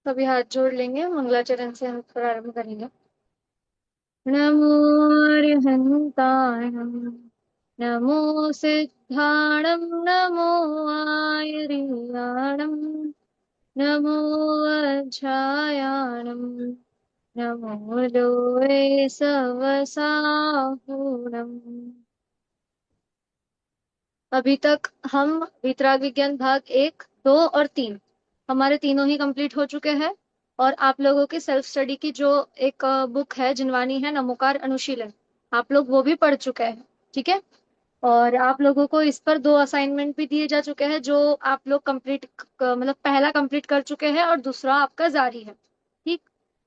कभी हाथ जोड़ लेंगे, मंगलाचरण से हम प्रारंभ करेंगे। नमो अरिहंताय नमो सिद्धाणं नमो आयर्याणं नमो वज्रायाणं नमो लोये सवसाहुणम्। अभी तक हम वितराग विज्ञान भाग 1, 2 और 3 हमारे तीनों ही कंप्लीट हो चुके हैं। और आप लोगों की सेल्फ स्टडी की जो एक बुक है जिनवानी है नमोकार अनुशीलन, आप लोग वो भी पढ़ चुके हैं। ठीक है। और आप लोगों को इस पर 2 असाइनमेंट भी दिए जा चुके हैं जो आप लोग कंप्लीट, मतलब पहला कंप्लीट कर चुके हैं और दूसरा आपका जारी है। ठीक।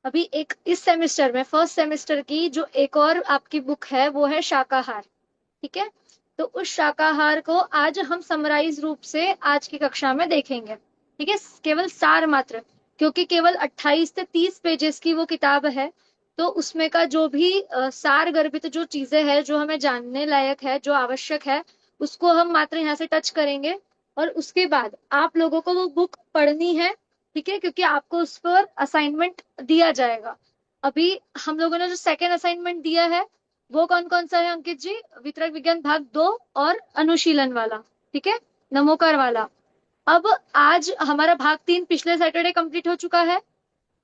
अभी एक इस सेमेस्टर में फर्स्ट सेमेस्टर की जो एक और आपकी बुक है वो है शाकाहार। ठीक है। तो उस शाकाहार को आज हम समराइज रूप से आज की कक्षा में देखेंगे। ठीक है। केवल सार मात्र, क्योंकि केवल 28 से 30 पेजेस की वो किताब है। तो उसमें का जो भी सार गर्भित जो चीजें हैं जो हमें जानने लायक है, जो आवश्यक है, उसको हम मात्र यहाँ से टच करेंगे। और उसके बाद आप लोगों को वो बुक पढ़नी है। ठीक है। क्योंकि आपको उस पर असाइनमेंट दिया जाएगा। अभी हम लोगों ने जो सेकेंड असाइनमेंट दिया है वो कौन कौन सा है अंकित जी? वितरक विज्ञान भाग 2 और अनुशीलन वाला। ठीक है। नमोकार वाला। अब आज हमारा भाग 3 पिछले सैटरडे कंप्लीट हो चुका है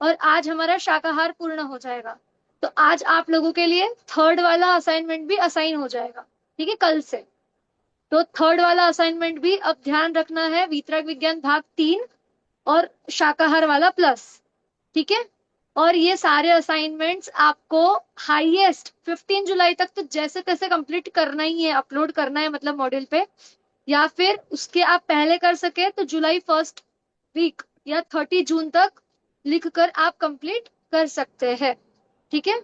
और आज हमारा शाकाहार पूर्ण हो जाएगा। तो आज आप लोगों के लिए थर्ड वाला असाइनमेंट भी असाइन हो जाएगा। ठीक है, कल से। तो थर्ड वाला असाइनमेंट भी अब ध्यान रखना है, वितरक विज्ञान भाग 3 और शाकाहार वाला प्लस। ठीक है। और ये सारे असाइनमेंट्स आपको हाईएस्ट 15 जुलाई तक तो जैसे तैसे कंप्लीट करना ही है, अपलोड करना है मतलब मॉड्यूल पे। या फिर उसके आप पहले कर सके तो जुलाई फर्स्ट वीक या 30 जून तक लिख कर आप कंप्लीट कर सकते हैं। ठीक है।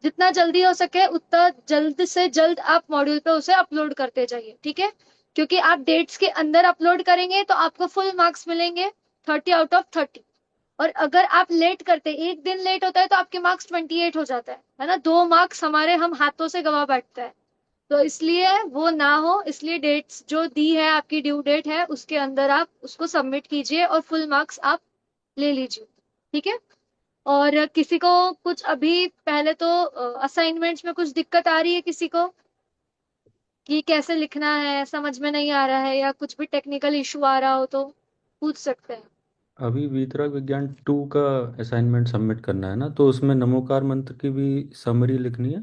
जितना जल्दी हो सके उतना जल्द से जल्द आप मॉड्यूल पे उसे अपलोड करते जाइए। ठीक है। क्योंकि आप डेट्स के अंदर अपलोड करेंगे तो आपको फुल मार्क्स मिलेंगे, 30 आउट ऑफ 30। और अगर आप लेट करते, एक दिन लेट होता है तो आपके मार्क्स 28 हो जाता है ना। 2 मार्क्स हमारे हम हाथों से गवा बैठते हैं। तो इसलिए वो ना हो, इसलिए डेट्स जो दी है, आपकी ड्यू डेट है उसके अंदर आप उसको सबमिट कीजिए और फुल मार्क्स आप ले लीजिए। ठीक है। और किसी को कुछ अभी पहले तो असाइनमेंट्स में कुछ दिक्कत आ रही है किसी को कि कैसे लिखना है, समझ में नहीं आ रहा है, या कुछ भी टेक्निकल इशू आ रहा हो तो पूछ सकते हैं। अभी वीतराग विज्ञान 2 का असाइनमेंट सबमिट करना है ना, तो उसमें नमोकार मंत्र की भी समरी लिखनी है।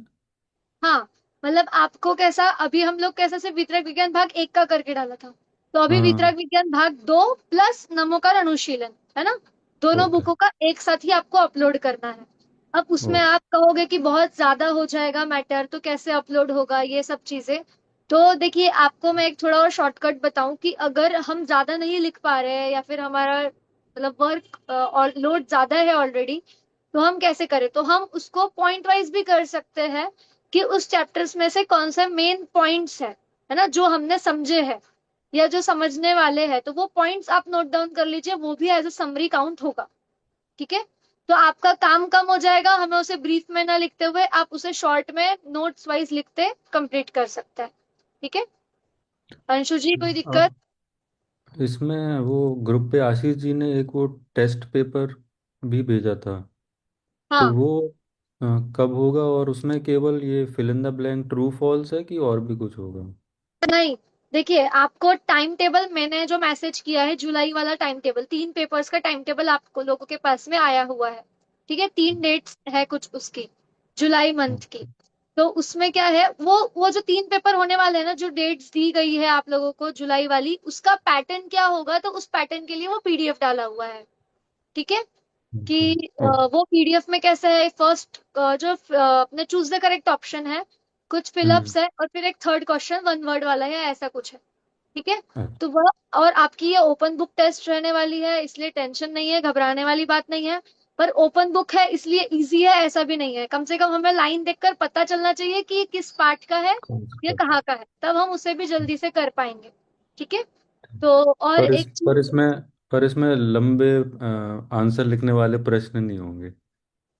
हाँ, मतलब आपको कैसा, अभी हम लोग कैसा सिर्फ वितरक विज्ञान भाग 1 का करके डाला था। तो अभी हाँ। वितरक विज्ञान भाग 2 प्लस नमोकार अनुशीलन, है ना। दोनों ओके। बुकों का एक साथ ही आपको अपलोड करना है। अब उसमें ओके। आप कहोगे कि बहुत ज्यादा हो जाएगा मैटर, तो कैसे अपलोड होगा ये सब चीजें। तो देखिए, आपको मैं एक थोड़ा और शॉर्टकट बताऊं कि अगर हम ज्यादा नहीं लिख पा रहे हैं या फिर हमारा मतलब वर्क और लोड ज्यादा है ऑलरेडी, तो हम कैसे करें? तो हम उसको पॉइंट वाइज भी कर सकते हैं कि उस चैप्टर्स में से कौन से मेन पॉइंट्स है ना, जो हमने समझे हैं या जो समझने वाले हैं, तो वो पॉइंट्स आप नोट डाउन कर लीजिए, वो भी एज अ समरी काउंट होगा। ठीक है। तो आपका काम कम हो जाएगा, हमें उसे ब्रीफ में ना लिखते हुए आप उसे शॉर्ट में नोट्स वाइज लिखते कंप्लीट कर सकते हैं। ठीक है। अंशु जी, कोई दिक्कत? अब इसमें वो ग्रुप पे आशीष जी ने एक वो टेस्ट पेपर भी भेजा था, तो हाँ। वो अ, कब होगा? और उसमें केवल ये fill in the blank true false है कि और भी कुछ होगा? नहीं, देखिए, आपको टाइम टेबल मैंने जो मैसेज किया है, जुलाई वाला टाइम टेबल, 3 पेपर्स का टाइम टेबल आपको लोगों के पास में आया हुआ है। ठीक है। 3 डेट्स है कुछ उसकी, जुलाई मंथ की। तो उसमें क्या है, वो जो 3 पेपर होने वाले हैं ना, जो डेट्स दी गई है आप लोगों को जुलाई वाली, उसका पैटर्न क्या होगा, तो उस पैटर्न के लिए वो पीडीएफ डाला हुआ है। ठीक है। ओके। कि ओके। वो पीडीएफ में कैसे है, फर्स्ट जो अपने चूज द करेक्ट ऑप्शन है, कुछ हम्म। फिलअप्स है, और फिर एक थर्ड क्वेश्चन 1 वर्ड वाला है, ऐसा कुछ है। ठीक है। अच्छा। तो वह, और आपकी ये ओपन बुक टेस्ट रहने वाली है, इसलिए टेंशन नहीं है, घबराने वाली बात नहीं है। पर ओपन बुक है इसलिए इजी है ऐसा भी नहीं है, कम से कम हमें लाइन देखकर पता चलना चाहिए कि किस पार्ट का है, कौन सा या टॉपिक? कहाँ का है, तब हम उसे भी जल्दी से कर पाएंगे। ठीक है। तो और पर इस एक पर चीज, इसमें पर इसमें लंबे आंसर लिखने वाले प्रश्न नहीं होंगे?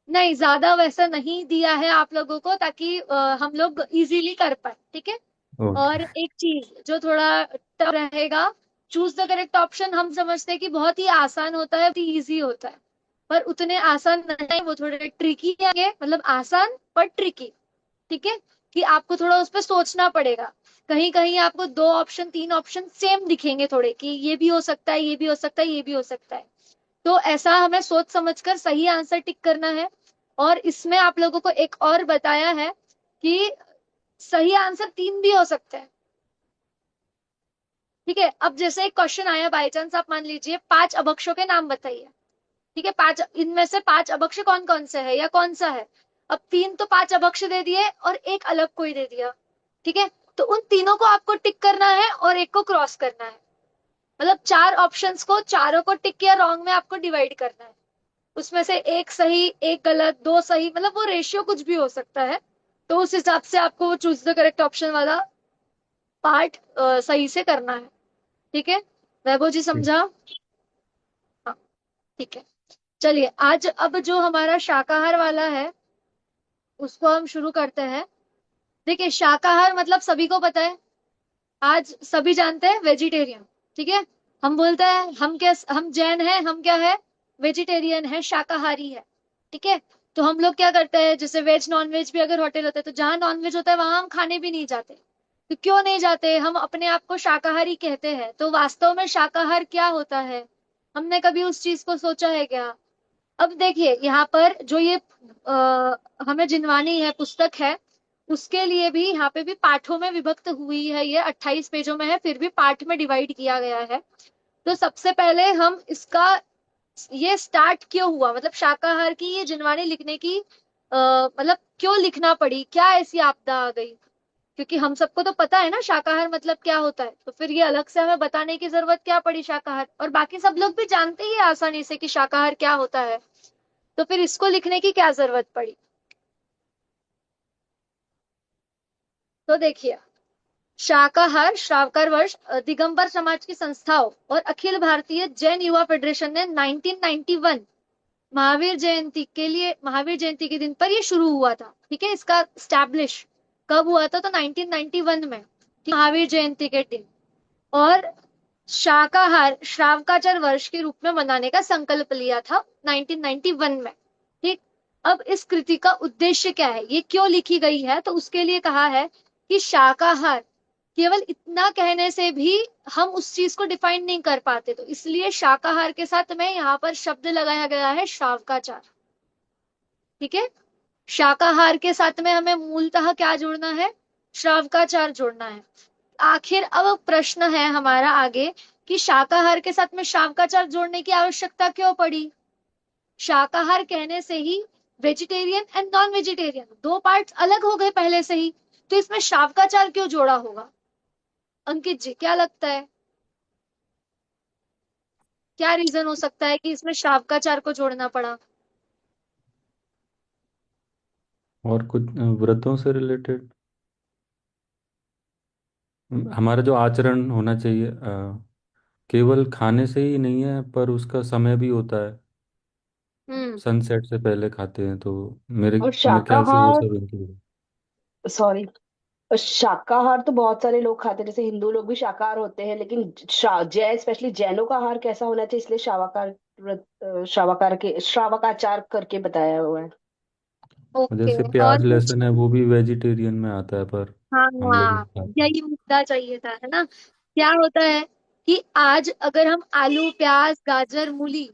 नहीं ज्यादा वैसा नहीं दिया है आप लोगों को, ताकि हम लोग इजीली कर पाए। ठीक है। ओके। और एक चीज जो थोड़ा टफ रहेगा, चूज द करेक्ट ऑप्शन हम समझते हैं कि बहुत ही आसान होता है, बहुत ही इजी होता है। पर उतने आसान नहीं, वो थोड़े ट्रिकी है, मतलब आसान पर ट्रिकी। ठीक है, कि आपको थोड़ा उस पर सोचना पड़ेगा। कहीं कहीं आपको दो ऑप्शन तीन ऑप्शन सेम दिखेंगे थोड़े, कि ये भी हो सकता है, ये भी हो सकता है, ये भी हो सकता है। तो ऐसा हमें सोच समझकर सही आंसर टिक करना है। और इसमें आप लोगों को एक और बताया है कि सही आंसर तीन भी हो सकते हैं। ठीक है, अब जैसे एक क्वेश्चन आया बाई चांस, आप मान लीजिए पांच अभक्षों के नाम बताइए। ठीक है, पांच, इनमें से पांच अभक्ष्य कौन कौन से है या कौन सा है। अब तीन तो पांच अभक्ष्य दे दिए और एक अलग कोई दे दिया। ठीक है, तो उन तीनों को आपको टिक करना है और एक को क्रॉस करना है। मतलब चार ऑप्शंस को, चारों को टिक या रॉन्ग में आपको डिवाइड करना है। उसमें से एक सही एक गलत दो सही, मतलब वो रेशियो कुछ भी हो सकता है। तो उस हिसाब से आपको वो चूज द करेक्ट ऑप्शन वाला पार्ट सही से करना है। ठीक है, वैभव जी ठीक। समझा? हाँ, ठीक है। चलिए, आज अब जो हमारा शाकाहार वाला है उसको हम शुरू करते हैं। देखिए, शाकाहार मतलब सभी को पता है, आज सभी जानते हैं वेजिटेरियन। ठीक है, हम बोलते हैं हम क्या, हम जैन हैं, हम क्या है, वेजिटेरियन है, शाकाहारी है। ठीक है, तो हम लोग क्या करते हैं, जैसे वेज नॉन वेज भी अगर होटल होता है तो जहां नॉन वेज होता है वहां हम खाने भी नहीं जाते। तो क्यों नहीं जाते, हम अपने आप को शाकाहारी कहते हैं, तो वास्तव में शाकाहार क्या होता है, हमने कभी उस चीज को सोचा है क्या? अब देखिए, यहाँ पर जो ये हमें जिनवानी है पुस्तक है, उसके लिए भी यहाँ पे भी पाठों में विभक्त हुई है, ये 28 पेजों में है, फिर भी पाठ में डिवाइड किया गया है। तो सबसे पहले हम इसका, ये स्टार्ट क्यों हुआ, मतलब शाकाहार की ये जिनवानी लिखने की मतलब क्यों लिखना पड़ी, क्या ऐसी आपदा आ गई? क्योंकि हम सबको तो पता है ना शाकाहार मतलब क्या होता है, तो फिर ये अलग से हमें बताने की जरूरत क्या पड़ी शाकाहार, और बाकी सब लोग भी जानते ही हैं आसानी से कि शाकाहार क्या होता है। तो फिर इसको लिखने की क्या जरूरत पड़ी? तो देखिए, शाकाहार श्रावकर वर्ष दिगंबर समाज की संस्थाओं और अखिल भारतीय जैन युवा फेडरेशन ने 1991 महावीर जयंती के लिए, महावीर जयंती के दिन पर ये शुरू हुआ था। ठीक है, इसका स्टैब्लिश कब हुआ था, तो 1991 में, महावीर जयंती के दिन। और शाकाहार श्रावकाचार वर्ष के रूप में मनाने का संकल्प लिया था 1991 में। ठीक, अब इस कृति का उद्देश्य क्या है, ये क्यों लिखी गई है, तो उसके लिए कहा है कि शाकाहार, केवल इतना कहने से भी हम उस चीज को डिफाइन नहीं कर पाते, तो इसलिए शाकाहार के साथ में यहाँ पर शब्द लगाया गया है श्रावकाचार। ठीक है, शाकाहार के साथ में हमें मूलतः क्या जोड़ना है, श्रावकाचार जोड़ना है। आखिर अब प्रश्न है हमारा आगे कि शाकाहार के साथ में श्रावकाचार जोड़ने की आवश्यकता क्यों पड़ी? शाकाहार कहने से ही वेजिटेरियन एंड नॉन वेजिटेरियन दो पार्ट्स अलग हो गए पहले से ही, तो इसमें श्रावकाचार क्यों जोड़ा होगा? अंकित जी क्या लगता है, क्या रीजन हो सकता है कि इसमें श्रावकाचार को जोड़ना पड़ा? और कुछ व्रतों से रिलेटेड हमारा जो आचरण होना चाहिए, केवल खाने से ही नहीं है पर उसका समय भी होता है। हम्म। सनसेट से पहले खाते हैं, तो मेरे और मेरे ख्याल से वो शाकाहार, सब इंक्लूड। सॉरी, शाकाहार तो बहुत सारे लोग खाते हैं, जैसे हिंदू लोग भी शाकाहार होते हैं, लेकिन जैन, स्पेशली जैनों का आहार कैसा होना चाहिए, इसलिए श्रावकार के श्रावकाचार करके बताया हुआ है। ओके, जैसे और प्याज कुछ? लहसुन है वो भी वेजिटेरियन में आता है, पर हाँ हम लोग हाँ, नहीं खाते हैं। यही मुद्दा चाहिए था, है ना? क्या होता है कि आज अगर हम आलू प्याज गाजर मूली,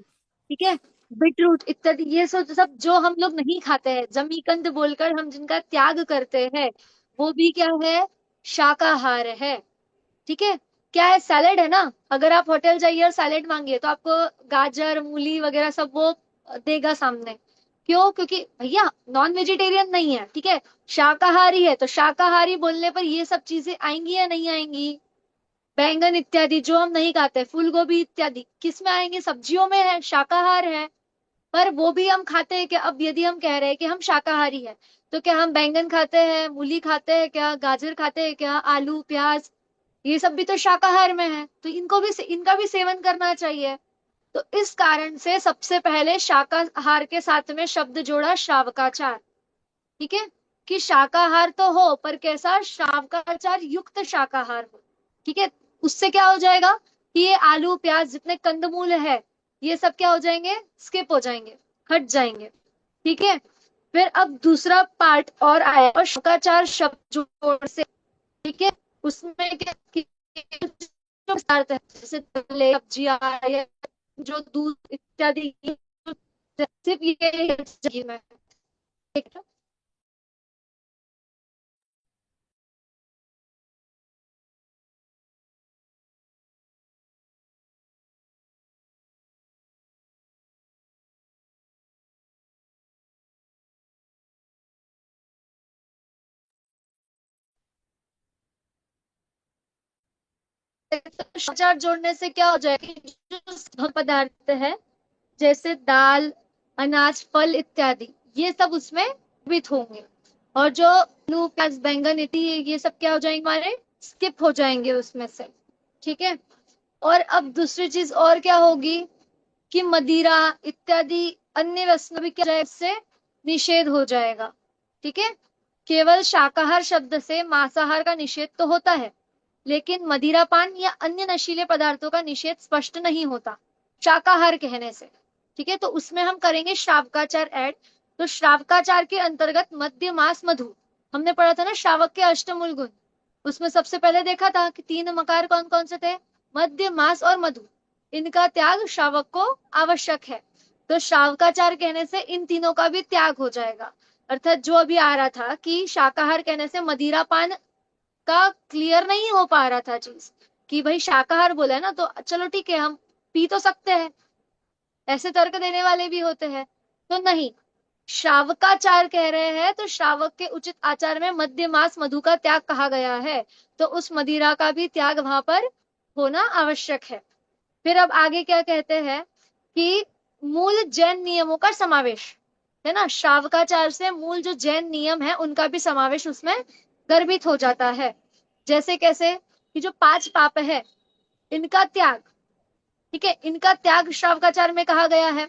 ठीक है, बीटरूट इत्यादि, ये सब सब जो हम लोग नहीं खाते हैं, जमीकंद बोलकर हम जिनका त्याग करते हैं, वो भी क्या है, शाकाहार है। ठीक है, क्या है, सैलेड है ना, अगर आप होटल जाइए और सैलेड मांगिए तो आपको गाजर मूली वगैरह सब वो देगा सामने। क्यों? क्योंकि भैया नॉन वेजिटेरियन नहीं है, ठीक है, शाकाहारी है, तो शाकाहारी बोलने पर ये सब चीजें आएंगी या नहीं आएंगी? बैंगन इत्यादि जो हम नहीं खाते, फूल गोभी इत्यादि किस में आएंगे, सब्जियों में है, शाकाहार है। पर वो भी हम खाते हैं क्या? अब यदि हम कह रहे हैं कि हम शाकाहारी है, तो क्या हम बैंगन खाते हैं, मूली खाते हैं क्या, गाजर खाते हैं क्या, आलू प्याज, ये सब भी तो शाकाहार में है, तो इनको भी, इनका भी सेवन करना चाहिए। तो इस कारण से सबसे पहले शाकाहार के साथ में शब्द जोड़ा श्रावकाचार। ठीक है, कि शाकाहार तो हो पर कैसा, श्रावकाचार युक्त शाकाहार हो। ठीक है, उससे क्या हो जाएगा कि ये आलू प्याज जितने कंदमूल है, ये सब क्या हो जाएंगे, स्किप हो जाएंगे, हट जाएंगे। ठीक है। फिर अब दूसरा पार्ट और आया, और शकाचार शब्द जोड़ से। ठीक है। उसमें क्या जो पदार्थ है, जैसे तले, सब्जियां या जो दूध इत्यादि, सिर्फ ये चाहिए मैं। ठीक है। शकाचार जोड़ने से क्या हो जाएगा कि जो पदार्थ है, जैसे दाल, अनाज, फल इत्यादि, ये सब उसमें वित होंगे। और जो आलू, प्याज, बैंगन इत्यादि, ये सब क्या हो जाएंगे, हमारे स्किप हो जाएंगे उसमें से। ठीक है। और अब दूसरी चीज और क्या होगी कि मदिरा इत्यादि अन्य वस्तु भी क्या जाए, इससे निषेध हो जाएगा। ठीक है। केवल शाकाहार शब्द से मांसाहार का निषेध तो होता है, लेकिन मदिरापान या अन्य नशीले पदार्थों का निषेध स्पष्ट नहीं होता शाकाहार कहने से। ठीक है। तो उसमें हम करेंगे श्रावकाचार ऐड। तो श्रावकाचार के अंतर्गत मद्य, मांस, मधु, हमने पढ़ा था ना श्रावक के अष्टमूल गुण। उसमें सबसे पहले देखा था कि 3 मकार कौन कौन से थे, मद्य, मांस और मधु। इनका त्याग श्रावक को आवश्यक है। तो श्रावकाचार कहने से इन तीनों का भी त्याग हो जाएगा। अर्थात जो अभी आ रहा था कि शाकाहार कहने से मदिरा पान का क्लियर नहीं हो पा रहा था चीज, कि भाई शाकाहार बोला है ना, तो चलो ठीक है, हम पी तो सकते हैं, ऐसे तर्क देने वाले भी होते हैं। तो नहीं, श्रावकाचार कह रहे हैं तो श्रावक के उचित आचार में मद्य, मांस, मधु का त्याग कहा गया है, तो उस मदिरा का भी त्याग वहां पर होना आवश्यक है। फिर अब आगे क्या कहते हैं कि मूल जैन नियमों का समावेश, है ना, श्रावकाचार से मूल जो जैन नियम है उनका भी समावेश उसमें गर्भित हो जाता है। जैसे कैसे कि जो 5 पाप है, इनका त्याग। ठीक है। इनका त्याग श्रावकाचार में कहा गया है।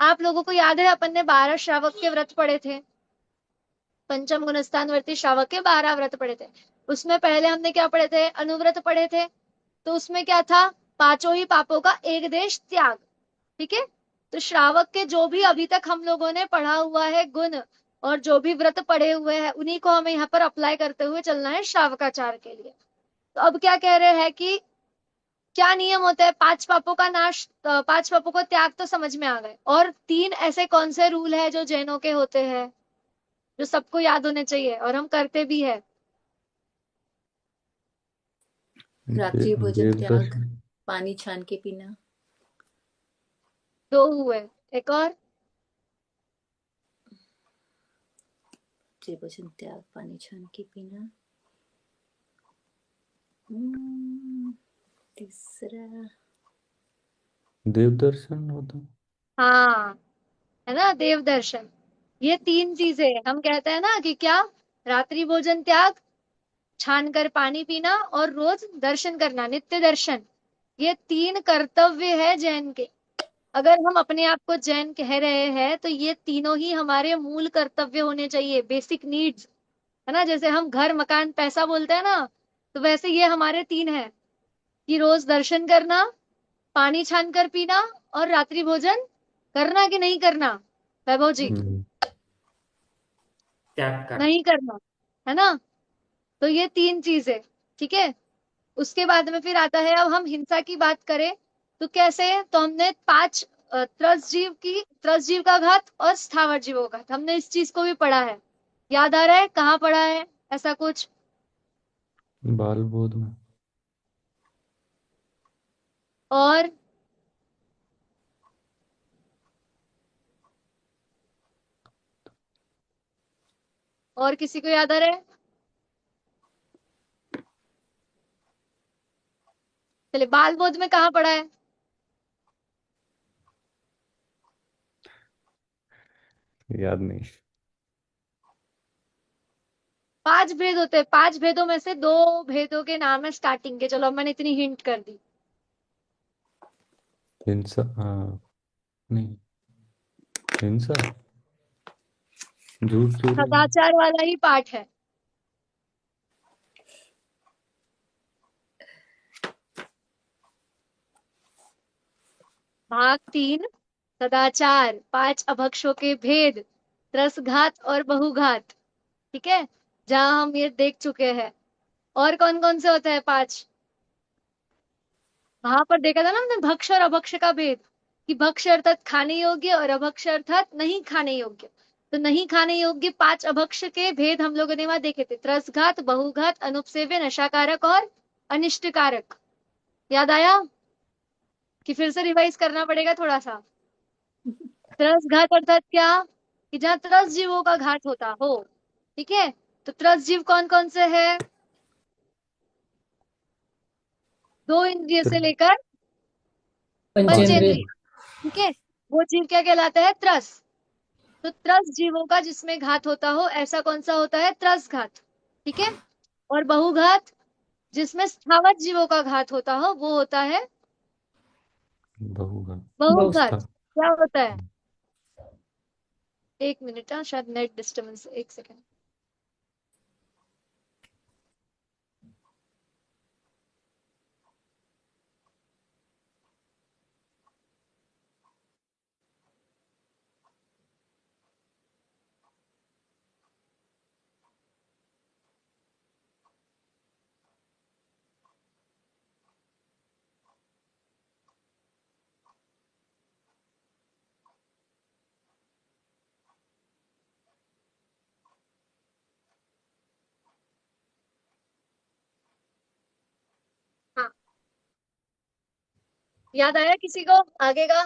आप लोगों को याद है अपन ने 12 श्रावक के व्रत पढ़े थे, पंचम गुणस्थानवर्ती श्रावक के 12 व्रत पढ़े थे। उसमें पहले हमने क्या पढ़े थे, अनुव्रत पढ़े थे। तो उसमें क्या था, पांचों ही पापों का एक देश त्याग। ठीक है। तो श्रावक के जो भी अभी तक हम लोगों ने पढ़ा हुआ है गुण, और जो भी व्रत पढ़े हुए हैं, उन्हीं को हमें यहाँ पर अप्लाई करते हुए चलना है श्रावकाचार के लिए। तो अब क्या कह रहे हैं कि क्या नियम होता है, 5 पापों का नाश, 5 पापों को त्याग तो समझ में आ गए, और 3 ऐसे कौन से रूल है जो जैनों के होते हैं, जो सबको याद होने चाहिए और हम करते भी है। रात्रि भोजन त्याग, देवदर्शन। पानी छान के पीना। 2 हुए, एक और। रात्रि भोजन त्याग, पानी छान के पीना। तीसरा देवदर्शन होता। हाँ, है ना, देव दर्शन। ये 3 चीजें हम कहते हैं ना कि क्या, रात्रि भोजन त्याग, छान कर पानी पीना, और रोज दर्शन करना, नित्य दर्शन। ये 3 कर्तव्य है जैन के। अगर हम अपने आप को जैन कह रहे हैं तो ये तीनों ही हमारे मूल कर्तव्य होने चाहिए, बेसिक नीड्स, है ना। जैसे हम घर, मकान, पैसा बोलते हैं ना, तो वैसे ये हमारे 3 है कि रोज दर्शन करना, पानी छान कर पीना, और रात्रि भोजन करना कि नहीं करना, वैभव जी। हम्म। त्याग कर। नहीं करना, है ना। तो ये 3 चीजें। ठीक है। उसके बाद में फिर आता है, अब हम हिंसा की बात करें तो कैसे, तो हमने 5 त्रस जीव का घात और स्थावर जीवों का घात, हमने इस चीज को भी पढ़ा है। याद आ रहा है कहाँ पढ़ा है ऐसा कुछ। बाल बोध में। और और किसी को याद आ रहा है, चलिए बाल बोध में कहाँ पढ़ा है। याद नहीं। 5 भेद होते हैं, 5 भेदों में से 2 भेदों के नाम है स्टार्टिंग के। चलो अब मैंने इतनी हिंट कर दी। हिंसा, हाँ। नहीं, हिंसा, झूठ, चोरी। सदाचार वाला ही पाठ है। भाग 3 सदाचार, 5 अभक्षों के भेद, त्रसघात और बहुघात। ठीक है, जहां हम ये देख चुके हैं। और कौन कौन से होते हैं 5? वहां पर देखा था ना हमने भक्ष और अभक्ष का भेद, कि भक्ष अर्थात खाने योग्य और अभक्ष अर्थात नहीं खाने योग्य। तो नहीं खाने योग्य 5 अभक्ष के भेद हम लोगों ने वहां देखे थे, त्रसघात, बहुघात, अनुपसेव्य, नशाकारक और अनिष्टकारक। याद आया कि फिर से रिवाइज करना पड़ेगा थोड़ा सा? त्रसघात अर्थात क्या? कि जहाँ त्रस जीवों का घात होता हो। ठीक है, तो त्रस जीव कौन कौन से है? 2 इंद्रिय से लेकर पंचेंद्रिय। पंचेंद्रिय। ठीक है, वो जीव क्या कहलाता है? त्रस। तो त्रस जीवों का जिसमें घात होता हो, ऐसा कौन सा होता है? त्रस घात। ठीक है, और बहुघात जिसमें स्थावर जीवों का घात होता हो, वो होता है बहुघात। बहुघात। स्था- क्या होता है? एक मिनट, हाँ शायद नेट डिस्टर्बेंस, एक सेकेंड। हाँ, याद आया किसी को आगे का?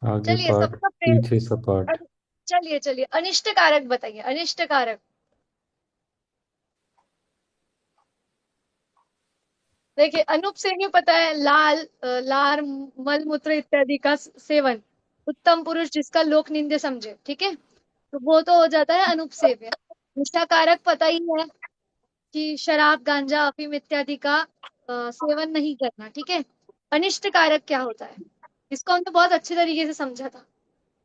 आगे चलिए, पाठ सबका पीछे सपाट। चलिए चलिए, अनिष्ट कारक बताइए, अनिष्ट कारक। देखिए, अनूप से ही पता है, लार, मल मूत्र इत्यादि का सेवन, उत्तम पुरुष जिसका लोक निंदे समझे। ठीक है, तो वो तो हो जाता है अनुपसेव्य। निष्ठा कारक पता ही है कि शराब, गांजा, अफीम इत्यादि का सेवन नहीं करना। ठीक है, अनिष्ट कारक क्या होता है? इसको हमने बहुत अच्छे तरीके से समझा था।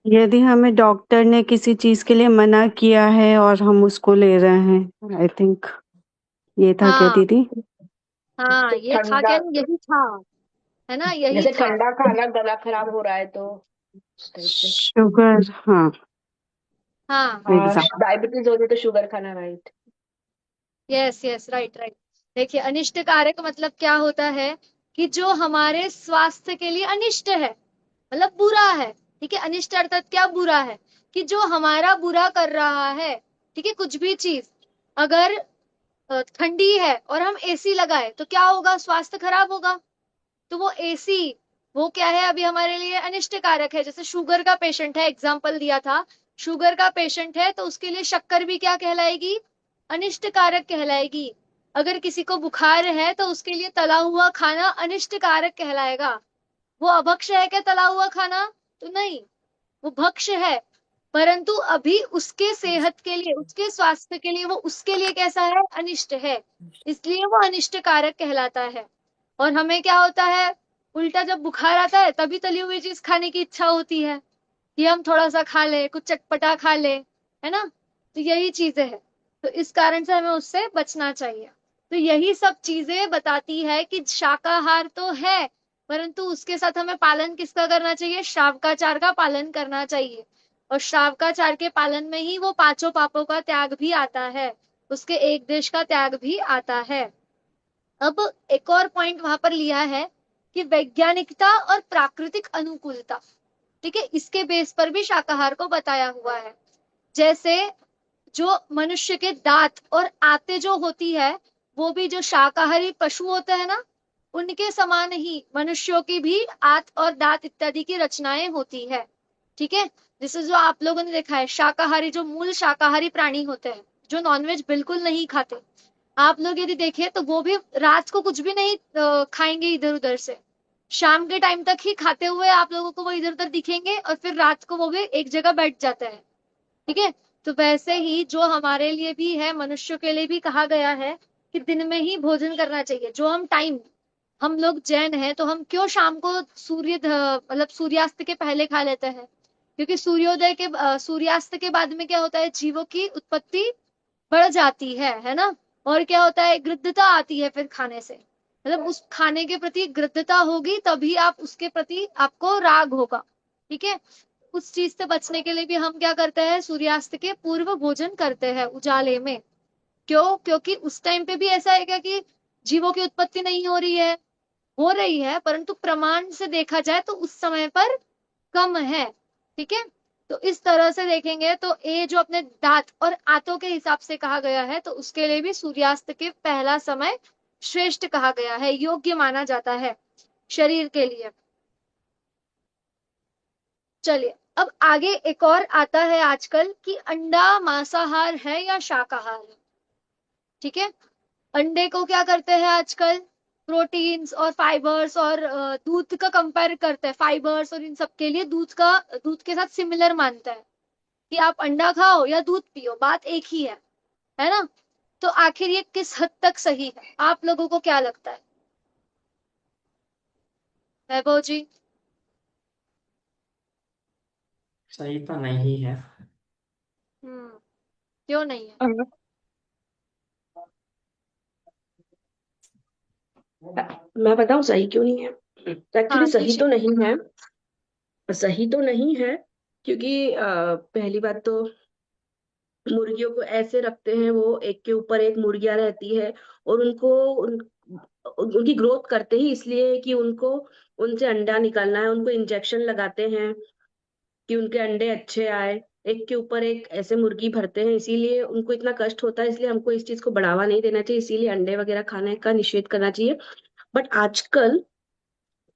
यदि हमें डॉक्टर ने किसी चीज के लिए मना किया है और हम उसको ले रहे हैं, आई थिंक ये था क्या हाँ दीदी? हाँ, जैसे ये था ठंडा, क्या? यही था, है ना, यही जैसे था। ठंडा खाना गला खराब हो रहा है तो उस टाइप से। शुगर, हाँ, हाँ, हाँ, एग्जाम। डायबिटीज हो रही है तो शुगर खाना, right. Yes yes, right right. देखिए, अनिष्ट कारक मतलब क्या होता है? कि जो हमारे स्वास्थ्य के लिए अनिष्ट है, मतलब बुरा है। ठीक है, अनिष्ट अर्थात क्या? बुरा है, कि जो हमारा बुरा कर रहा है। ठीक है, कुछ भी चीज अगर ठंडी है और हम एसी लगाए तो क्या होगा? स्वास्थ्य खराब होगा। तो वो एसी, वो क्या है? अभी हमारे लिए अनिष्ट कारक है। जैसे शुगर का पेशेंट है, एग्जाम्पल दिया था, शुगर का पेशेंट है तो उसके लिए शक्कर भी क्या कहलाएगी? अनिष्ट कारक कहलाएगी। अगर किसी को बुखार है तो उसके लिए तला हुआ खाना अनिष्ट कारक कहलाएगा। वो अभक्ष है क्या तला हुआ खाना? तो नहीं, वो भक्ष है। परंतु अभी उसके सेहत के लिए, उसके स्वास्थ्य के लिए, वो उसके लिए कैसा है? अनिष्ट है। इसलिए वो अनिष्ट कारक कहलाता है। और हमें क्या होता है? उल्टा, जब बुखार आता है तभी तली हुई चीज खाने की इच्छा होती है, कि हम थोड़ा सा खा ले, कुछ चटपटा खा ले, है ना? तो यही चीजें है। तो इस कारण से हमें उससे बचना चाहिए। तो यही सब चीजें बताती है कि शाकाहार तो है, परंतु उसके साथ हमें पालन किसका करना चाहिए? श्रावकाचार का पालन करना चाहिए। और श्रावकाचार के पालन में ही वो 5 पापों का त्याग भी आता है, उसके एक देश का त्याग भी आता है। अब एक और पॉइंट वहां पर लिया है कि वैज्ञानिकता और प्राकृतिक अनुकूलता। ठीक है, इसके बेस पर भी शाकाहार को बताया हुआ है। जैसे जो मनुष्य के दांत और आते जो होती है, वो भी जो शाकाहारी पशु होते हैं ना, उनके समान ही मनुष्यों की भी आंत और दांत इत्यादि की रचनाएं होती है। ठीक है, जैसे जो आप लोगों ने देखा है, शाकाहारी जो मूल शाकाहारी प्राणी होते हैं, जो नॉनवेज बिल्कुल नहीं खाते, आप लोग यदि देखें तो वो भी रात को कुछ भी नहीं खाएंगे इधर उधर से। शाम के टाइम तक ही खाते हुए आप लोगों को वो इधर उधर दिखेंगे, और फिर रात को वो भी एक जगह बैठ जाते हैं। ठीक है, तो वैसे ही जो हमारे लिए भी है, मनुष्य के लिए भी कहा गया है कि दिन में ही भोजन करना चाहिए। जो हम टाइम, हम लोग जैन हैं तो हम क्यों शाम को मतलब सूर्यास्त के पहले खा लेते हैं? क्योंकि सूर्योदय के सूर्यास्त के बाद में क्या होता है? जीवों की उत्पत्ति बढ़ जाती है ना? और क्या होता है, गृद्धता आती है फिर खाने से, मतलब उस खाने के प्रति गृद्धता होगी तभी आप उसके प्रति आपको राग होगा। ठीक है, उस चीज से बचने के लिए भी हम क्या करते हैं, सूर्यास्त के पूर्व भोजन करते हैं उजाले में। क्यों? क्योंकि उस टाइम पे भी ऐसा है क्या कि जीवों की उत्पत्ति नहीं हो रही है, हो रही है, परंतु प्रमाण से देखा जाए तो उस समय पर कम है। ठीक है, तो इस तरह से देखेंगे तो ए जो अपने दांत और आंतों के हिसाब से कहा गया है, तो उसके लिए भी सूर्यास्त के पहला समय श्रेष्ठ कहा गया है, योग्य माना जाता है शरीर के लिए। चलिए, अब आगे एक और आता है आजकल कि अंडा मांसाहार है या शाकाहार है। ठीक है, अंडे को क्या करते हैं आजकल, प्रोटीन्स और फाइबर्स और दूध का कंपेयर करते हैं, फाइबर्स और इन सब के लिए दूध के साथ सिमिलर मानता है कि आप अंडा खाओ या दूध पियो, बात एक ही है ना। तो आखिर ये किस हद तक सही है, आप लोगों को क्या लगता है? वैभव जी। सही तो नहीं है। क्यों नहीं है? मैं बताऊं सही क्यों नहीं है। एक्चुअली हाँ, सही कीजिए। तो नहीं है, सही तो नहीं है, क्योंकि पहली बात तो मुर्गियों को ऐसे रखते हैं, वो एक के ऊपर एक मुर्गियां रहती है, और उनकी ग्रोथ करते ही इसलिए कि उनको उनसे अंडा निकालना है, उनको इंजेक्शन लगाते हैं कि उनके अंडे अच्छे आए। एक के ऊपर एक ऐसे मुर्गी भरते हैं, इसीलिए उनको इतना कष्ट होता है, इसलिए हमको इस चीज को बढ़ावा नहीं देना चाहिए, इसीलिए अंडे वगैरह खाने का निषेध करना चाहिए। बट आजकल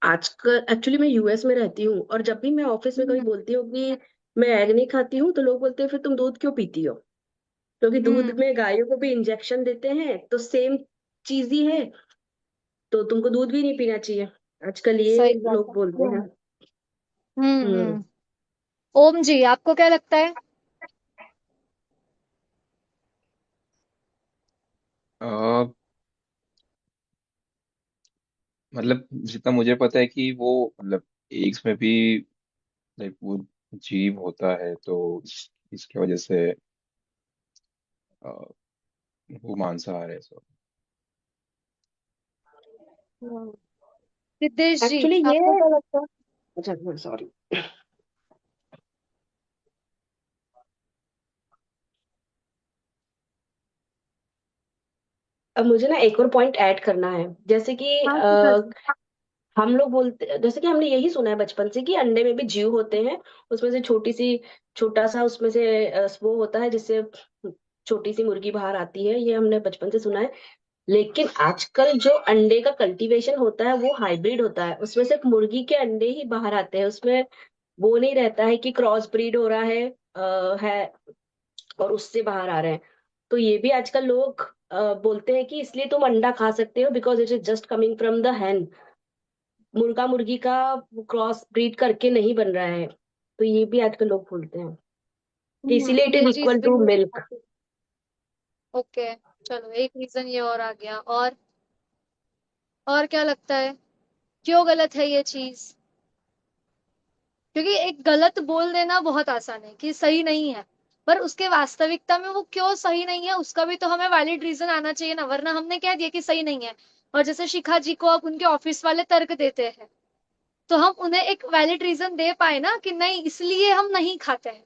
आजकल एक्चुअली मैं यूएस में रहती हूँ, और जब भी मैं ऑफिस में कभी बोलती हूँ कि मैं एग नहीं खाती हूँ, तो लोग बोलते हैं फिर तुम दूध क्यों पीती हो, क्योंकि दूध हम्म। में गायों को भी इंजेक्शन देते हैं, तो सेम चीज ही है, तो तुमको दूध भी नहीं पीना चाहिए। आजकल ये सही बात लोग है। बोलते हैं। हम्म। हम्म। ओम जी, आपको क्या लगता है? अ, मतलब जितना मुझे पता है कि वो मतलब एग्स में भी लाइक वो जीव होता है, तो इसकी वजह से अ, वो मांसाहार है। सो हम्म। सिद्धेश जी, एक्चुअली ये, आपको क्या लगता है? अच्छा सॉरी, अब मुझे ना एक और पॉइंट ऐड करना है, जैसे कि हाँ, सिद्धार्थ जी। हम लोग बोलते, जैसे कि हमने यही सुना है बचपन से कि अंडे में भी जीव होते हैं, उसमें से छोटा सा उसमें से वो होता है जिससे छोटी सी मुर्गी बाहर आती है, ये हमने बचपन से सुना है। लेकिन आजकल जो अंडे का कल्टीवेशन होता है वो हाइब्रिड होता है, उसमें सिर्फ मुर्गी के अंडे ही बाहर आते हैं, उसमें वो नहीं रहता है कि क्रॉस ब्रीड हो रहा है और उससे बाहर आ रहे हैं। तो ये भी आजकल लोग बोलते हैं कि इसलिए तुम अंडा खा सकते हो, because it is just coming from the हैन, मुर्गा मुर्गी का क्रॉस ब्रीड करके नहीं बन रहा है, तो ये भी आजकल लोग बोलते हैं, कि इसीलिए इट इज ये चीज इक्वल भी। To milk. ओके, चलो एक रीजन ये और आ गया। और क्या लगता है, क्यों गलत है ये चीज? क्योंकि एक गलत बोल देना बहुत आसान है कि सही नहीं है, पर उसके वास्तविकता में वो क्यों सही नहीं है उसका भी तो हमें वैलिड रीजन आना चाहिए ना, वरना हमने कह दिया कि सही नहीं है, और जैसे शिखा जी को अब उनके ऑफिस वाले तर्क देते हैं, तो हम उन्हें एक वैलिड रीजन दे पाए ना कि नहीं इसलिए हम नहीं खाते हैं।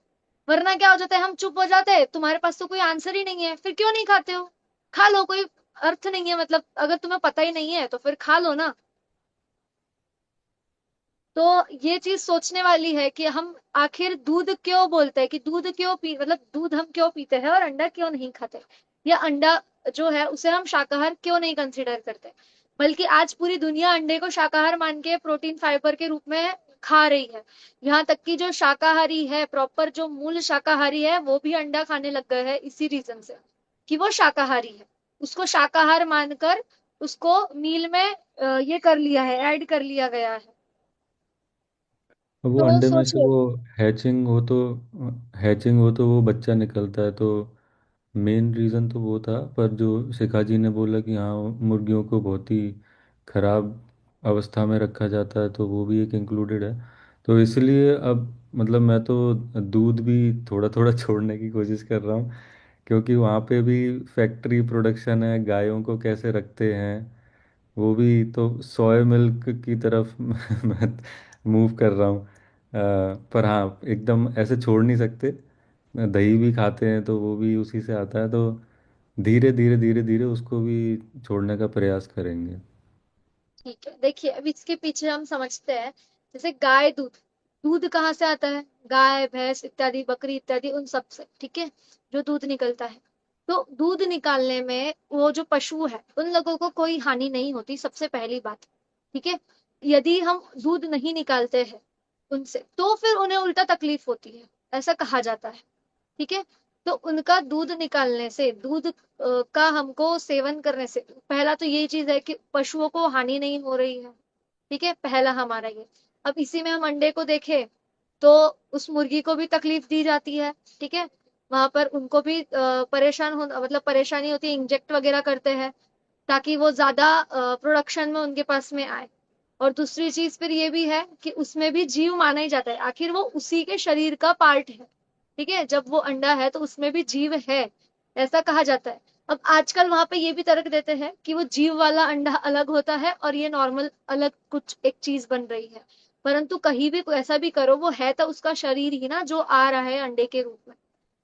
वरना क्या हो जाता है, हम चुप हो जाते हैं, तुम्हारे पास तो कोई आंसर ही नहीं है, फिर क्यों नहीं खाते हो? खा लो, कोई अर्थ नहीं है, मतलब अगर तुम्हें पता ही नहीं है तो फिर खा लो ना। तो ये चीज सोचने वाली है कि हम आखिर दूध क्यों बोलते हैं, कि दूध क्यों पी, मतलब दूध हम क्यों पीते हैं और अंडा क्यों नहीं खाते, या अंडा जो है उसे हम शाकाहार क्यों नहीं कंसिडर करते, बल्कि आज पूरी दुनिया अंडे को शाकाहार मान के प्रोटीन फाइबर के रूप में खा रही है। यहाँ तक कि जो शाकाहारी है, प्रॉपर जो मूल शाकाहारी है, वो भी अंडा खाने लग गए हैं इसी रीजन से कि वो शाकाहारी है, उसको शाकाहार मानकर उसको मील में ये कर लिया है, ऐड कर लिया गया है। वो तो अंडे में से सोचिए। वो हैचिंग हो तो वो बच्चा निकलता है, तो मेन रीज़न तो वो था। पर जो शिखा जी ने बोला कि हाँ मुर्गियों को बहुत ही खराब अवस्था में रखा जाता है, तो वो भी एक इंक्लूडेड है। तो इसलिए अब मतलब मैं तो दूध भी थोड़ा थोड़ा छोड़ने की कोशिश कर रहा हूँ, क्योंकि वहाँ पे भी फैक्ट्री प्रोडक्शन है, गायों को कैसे रखते हैं, वो भी तो सोया मिल्क की तरफ मैं मूव कर रहा हूँ। पर हाँ, एकदम ऐसे छोड़ नहीं सकते। दही भी खाते हैं तो वो भी उसी से आता है, तो धीरे धीरे धीरे धीरे उसको भी छोड़ने का प्रयास करेंगे। ठीक है, देखिए अब इसके पीछे हम समझते हैं। जैसे गाय दूध, दूध कहाँ से आता है? गाय भैंस इत्यादि, बकरी इत्यादि, उन सब से, ठीक है, जो दूध निकलता है। तो दूध निकालने में वो जो पशु है उन लोगों को कोई हानि नहीं होती, सबसे पहली बात, ठीक है। यदि हम दूध नहीं निकालते हैं उनसे तो फिर उन्हें उल्टा तकलीफ होती है, ऐसा कहा जाता है, ठीक है। तो उनका दूध निकालने से, दूध का हमको सेवन करने से, पहला तो ये चीज है कि पशुओं को हानि नहीं हो रही है, ठीक है, पहला हमारा ये। अब इसी में हम अंडे को देखें तो उस मुर्गी को भी तकलीफ दी जाती है, ठीक है। वहां पर उनको भी परेशान हो, मतलब परेशानी होती है, इंजेक्ट वगैरह करते हैं ताकि वो ज्यादा प्रोडक्शन में उनके पास में आए। और दूसरी चीज फिर ये भी है कि उसमें भी जीव माना ही जाता है, आखिर वो उसी के शरीर का पार्ट है, ठीक है। जब वो अंडा है तो उसमें भी जीव है, ऐसा कहा जाता है। अब आजकल वहां पे ये भी तर्क देते हैं कि वो जीव वाला अंडा अलग होता है और ये नॉर्मल अलग कुछ एक चीज बन रही है। परंतु कहीं भी ऐसा भी करो, वो है तो उसका शरीर ही ना जो आ रहा है अंडे के रूप में।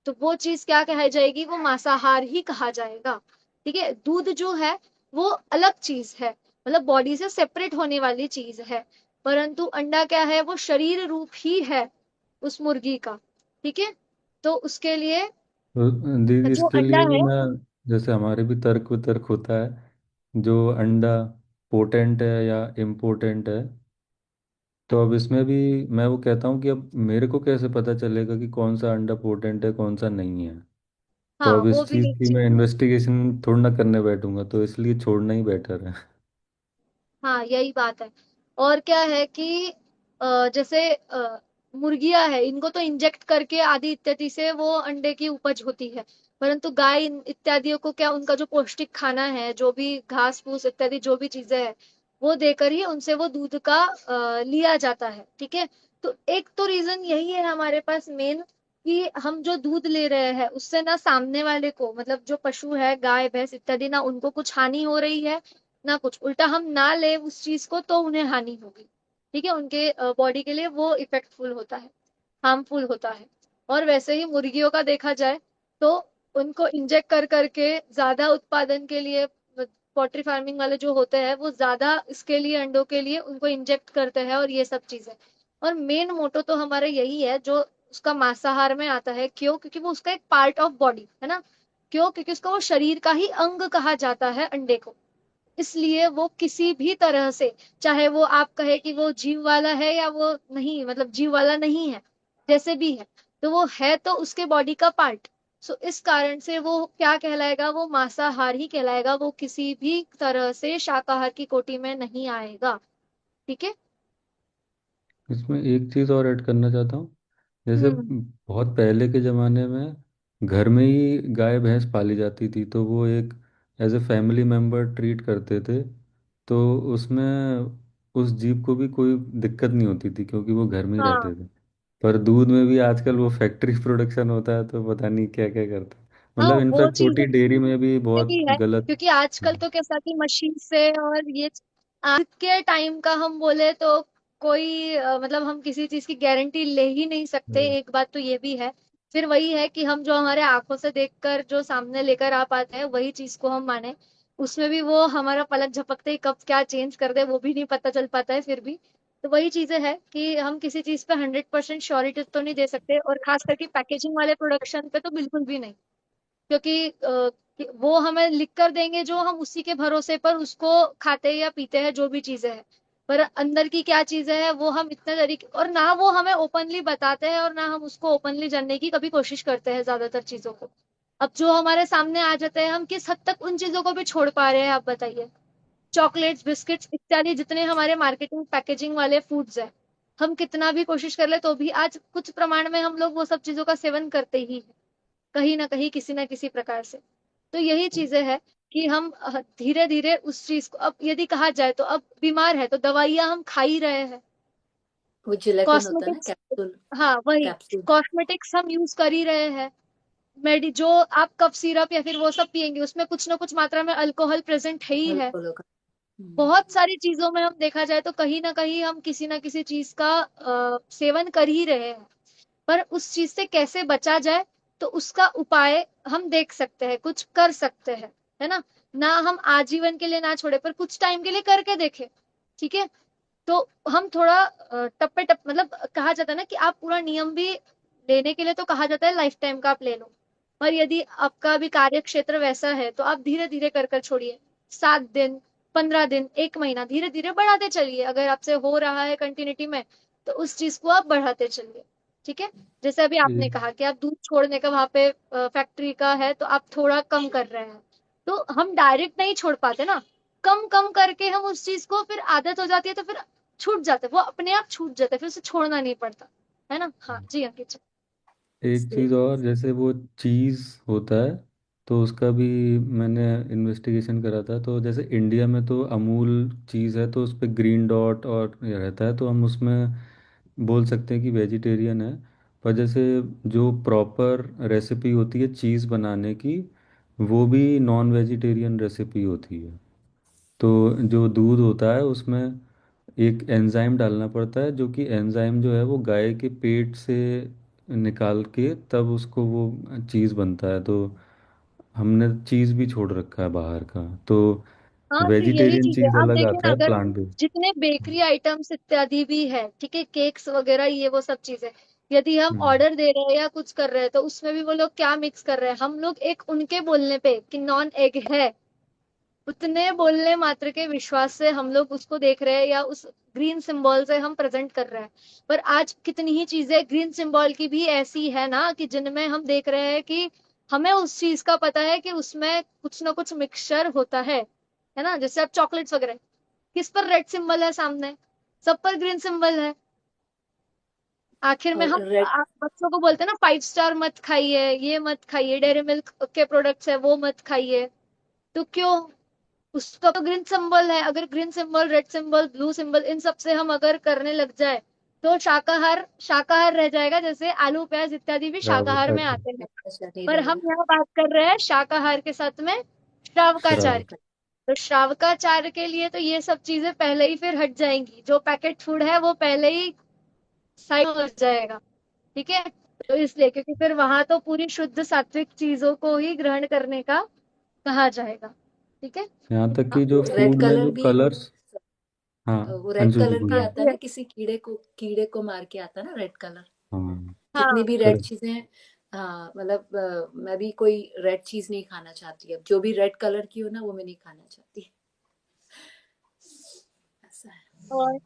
तो वो चीज क्या कहा जाएगी? वो मांसाहार ही कहा जाएगा, ठीक है। दूध जो है वो अलग चीज है, मतलब बॉडी से सेपरेट होने वाली चीज है। परंतु अंडा क्या है? वो शरीर रूप ही है उस मुर्गी का, ठीक है। तो उसके लिए तो दीदी, जो इसके अंडा लिए भी है, मैं, जैसे हमारे भी तर्क वितर्क होता है, जो अंडा पोटेंट है या इम्पोर्टेंट है, तो अब इसमें भी मैं वो कहता हूँ कि अब मेरे को कैसे पता चलेगा कि कौन सा अंडा पोटेंट है कौन सा नहीं है। तो हाँ अब वो इस भी चीज़ एक की चीज मैं है। इन्वेस्टिगेशन थोड़ा ना करने बैठूंगा, तो इसलिए छोड़ना ही बेटर है। हाँ यही बात है। और क्या है कि जैसे मुर्गियां है, इनको तो इंजेक्ट करके आदि इत्यादि से वो अंडे की उपज होती है। परंतु गाय इत्यादियों को क्या, उनका जो पौष्टिक खाना है, जो भी घास फूस इत्यादि जो भी चीजें हैं, वो देकर ही उनसे वो दूध का लिया जाता है, ठीक है। तो एक तो रीजन यही है हमारे पास मेन, कि हम जो दूध ले रहे हैं उससे ना सामने वाले को, मतलब जो पशु है गाय भैंस इत्यादि, ना उनको कुछ हानि हो रही है ना कुछ, उल्टा हम ना ले उस चीज को तो उन्हें हानि होगी, ठीक है। उनके बॉडी के लिए वो इफेक्टफुल होता है, हार्मफुल होता है। और वैसे ही मुर्गियों का देखा जाए तो उनको इंजेक्ट कर करके ज्यादा उत्पादन के लिए, पोल्ट्री फार्मिंग वाले जो होते हैं वो ज्यादा इसके लिए, अंडों के लिए उनको इंजेक्ट करते हैं और ये सब चीजें। और मेन मोटो तो हमारा यही है जो उसका मांसाहार में आता है, क्यों? क्योंकि वो उसका एक पार्ट ऑफ बॉडी है ना। क्यों? क्योंकि उसका वो शरीर का ही अंग कहा जाता है अंडे को। इसलिए वो किसी भी तरह से, चाहे वो आप कहे कि वो जीव वाला है या वो नहीं, मतलब जीव वाला नहीं है, जैसे भी है, तो वो है तो उसके बॉडी का पार्ट। सो इस कारण से वो क्या कहलाएगा? वो मांसाहार ही कहलाएगा, वो किसी भी तरह से शाकाहार की कोटि में नहीं आएगा, ठीक है। इसमें एक चीज़ और ऐड करना चाहता हूँ। जैसे हम्म। बहुत पहले के ज़माने में घर में ही गाय भैंस पाली जाती थी, तो वो एक as a family member treat करते थे। तो उसमें उस जीव को भी कोई दिक्कत नहीं होती थी, क्योंकि वो घर में ही हाँ रहते थे। पर दूध में भी आजकल वो फैक्ट्री प्रोडक्शन होता है, तो पता नहीं क्या क्या करता है। हाँ, मतलब वो इनफैक्ट चीज छोटी डेयरी में भी बहुत यही है, गलत। क्योंकि आजकल तो कैसा कि मशीन से और ये आज के टाइम का हम बोले तो कोई मतलब हम किसी चीज की गारंटी ले ही नहीं सकते, हम्म। एक बात तो ये भी है। फिर वही है कि हम जो हमारे आंखों से देखकर जो सामने लेकर आ पाते हैं वही चीज को हम माने। उसमें भी वो हमारा पलक झपकते ही कब क्या चेंज कर दे वो भी नहीं पता चल पाता है फिर भी। तो वही चीजें है कि हम किसी चीज पे 100% श्योरिटी तो नहीं दे सकते, और खास करके पैकेजिंग वाले प्रोडक्शन पे तो बिल्कुल भी नहीं। क्योंकि कि वो हमें लिख कर देंगे जो हम उसी के भरोसे पर उसको खाते हैं या पीते हैं, जो भी चीजें हैं। पर अंदर की क्या चीजें हैं वो हम इतने तरीके, और ना वो हमें ओपनली बताते हैं और ना हम उसको ओपनली जानने की कभी कोशिश करते हैं ज्यादातर चीजों को। अब जो हमारे सामने आ जाते हैं, हम किस हद तक उन चीजों को भी छोड़ पा रहे हैं, आप बताइए। चॉकलेट्स, बिस्किट्स इत्यादि जितने हमारे मार्केटिंग पैकेजिंग वाले फूड्स हैं, हम कितना भी कोशिश कर ले तो भी आज कुछ प्रमाण में हम लोग वो सब चीजों का सेवन करते ही हैं, कहीं ना कहीं किसी ना किसी प्रकार से। तो यही चीजें हैं कि हम धीरे धीरे उस चीज को, अब यदि कहा जाए तो अब बीमार है तो दवाइयां हम खा ही रहे हैं, वो जिलेटिन होता है ना, कॉस्मेटिक्स, कैप्सूल। हाँ वही, कैप्सूल। कॉस्मेटिक्स हम यूज कर ही रहे हैं, जो आप कफ सिरप या फिर वो सब पियेंगे उसमें कुछ ना कुछ मात्रा में अल्कोहल प्रेजेंट है ही है। अल्कोहल होगा। बहुत सारी चीजों में हम देखा जाए तो कहीं ना कहीं हम किसी ना किसी चीज का सेवन कर ही रहे हैं। पर उस चीज से कैसे बचा जाए तो उसका उपाय हम देख सकते हैं, कुछ कर सकते हैं, है ना। ना हम आजीवन के लिए ना छोड़े पर कुछ टाइम के लिए करके देखें, ठीक है। तो हम थोड़ा टप्पे टप मतलब कहा जाता है ना कि आप पूरा नियम भी लेने के लिए तो कहा जाता है लाइफ टाइम का आप ले लो। पर यदि आपका भी कार्य क्षेत्र वैसा है तो आप धीरे धीरे कर कर छोड़िए। 7 दिन, 15 दिन, 1 महीना धीरे धीरे बढ़ाते चलिए। अगर आपसे हो रहा है कंटिन्यूटी में तो उस चीज को आप बढ़ाते चलिए, ठीक है। जैसे अभी आपने ये कहा कि आप दूध छोड़ने का वहां पे फैक्ट्री का है तो आप थोड़ा कम कर रहे हैं। तो हम डायरेक्ट नहीं छोड़ पाते ना, कम कम करके हम उस चीज को फिर आदत हो जाती है तो फिर छूट जाता है, वो अपने आप छूट जाता है, फिर उसे छोड़ना नहीं पड़ता, है ना। हाँ जी अंकित जी। एक चीज़ और, जैसे वो चीज़ होता है तो उसका भी मैंने इन्वेस्टिगेशन करा था। तो जैसे इंडिया में तो अमूल चीज़ है तो उस पर ग्रीन डॉट और ये रहता है, तो हम उसमें बोल सकते हैं कि वेजिटेरियन है। पर जैसे जो प्रॉपर रेसिपी होती है चीज़ बनाने की, वो भी नॉन वेजिटेरियन रेसिपी होती है। तो जो दूध होता है उसमें एक एंजाइम डालना पड़ता है, जो कि एंजाइम जो है वो गाय के पेट से निकाल के तब उसको वो चीज़ बनता है। तो हमने चीज़ भी छोड़ रखा है बाहर का। तो हाँ तो यही वेजिटेरियन चीज है, चीज़ आप अलग देखिए आता ना, है, अगर प्लांट बेस्ड। जितने बेकरी आइटम्स इत्यादि भी है, ठीक है, केक्स वगैरह ये वो सब चीजें, यदि हम हम्म। ऑर्डर दे रहे हैं या कुछ कर रहे हैं तो उसमें भी वो लोग क्या मिक्स कर रहे हैं। हम लोग एक उनके बोलने पे कि नॉन एग है, उतने बोलने मात्र के विश्वास से हम लोग उसको देख रहे हैं या उस ग्रीन सिंबल से हम प्रेजेंट कर रहे हैं। पर आज कितनी ही चीजें ग्रीन सिंबल की भी ऐसी है ना कि जिनमें हम देख रहे हैं कि हमें उस चीज का पता है कि उसमें कुछ ना कुछ मिक्सचर होता है ना। जैसे अब चॉकलेट्स वगैरह, किस पर रेड सिंबल है सामने, सब पर ग्रीन सिंबल है। आखिर में और हम रेड बच्चों को बोलते हैं ना 5 स्टार मत खाइए, ये मत खाइए, डेयरी मिल्क के प्रोडक्ट्स है वो मत खाइए। तो क्यों, उसका तो ग्रीन सिंबल है। अगर green symbol, red symbol, blue symbol, इन सब से हम अगर करने लग जाए तो शाकाहार शाकाहार रह जाएगा। जैसे आलू प्याज इत्यादि भी खराब शाकाहार होता में है। आते हैं। अच्छा नहीं पर हम रहेगा। यहाँ बात कर रहे हैं शाकाहार के साथ में श्रावकाचार शराब। की। तो श्रावकाचार के लिए तो ये सब चीजें पहले ही फिर हट जाएंगी, जो पैकेट फूड है वो पहले ही साइड हो जाएगा, ठीक है। तो इसलिए क्योंकि फिर वहां तो पूरी शुद्ध सात्विक चीजों को ही ग्रहण करने का कहा जाएगा, ठीक है। यहाँ तक हाँ, कि जो वो रेड फूड में कलर जो भी कलर्स। हाँ, वो रेड अंशु जी कलर भी बोलिए। आता है हाँ ना, किसी कीड़े को मार के आता है ना रेड कलर। हाँ। जितनी हाँ भी रेड कर चीजें हैं, हाँ मतलब मैं भी कोई रेड चीज नहीं खाना चाहती। अब जो भी रेड कलर की हो ना वो मैं नहीं खाना चाहती, ऐसा है। और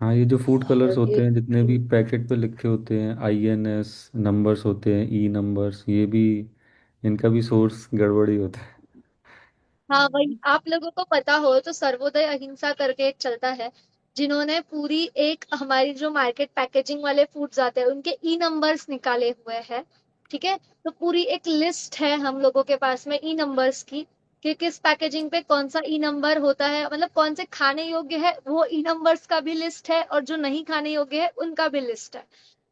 हाँ, ये जो फूड कलर्स और होते हैं जितने भी पैकेट पे लिखे होते हैं, INS नंबर्स होते हैं, नंबर्स, ये भी इनका भी सोर्स गड़बड़ी होता है। हाँ वही, आप लोगों को पता हो तो सर्वोदय अहिंसा करके एक चलता है, जिन्होंने पूरी एक हमारी जो मार्केट पैकेजिंग वाले फूड्स आते हैं उनके नंबर्स निकाले हुए हैं, ठीक है। तो पूरी एक लिस्ट है हम लोगों के पास में नंबर्स की, कि किस पैकेजिंग पे कौन सा नंबर होता है, मतलब कौन से खाने योग्य है वो नंबर्स का भी लिस्ट है और जो नहीं खाने योग्य है उनका भी लिस्ट है।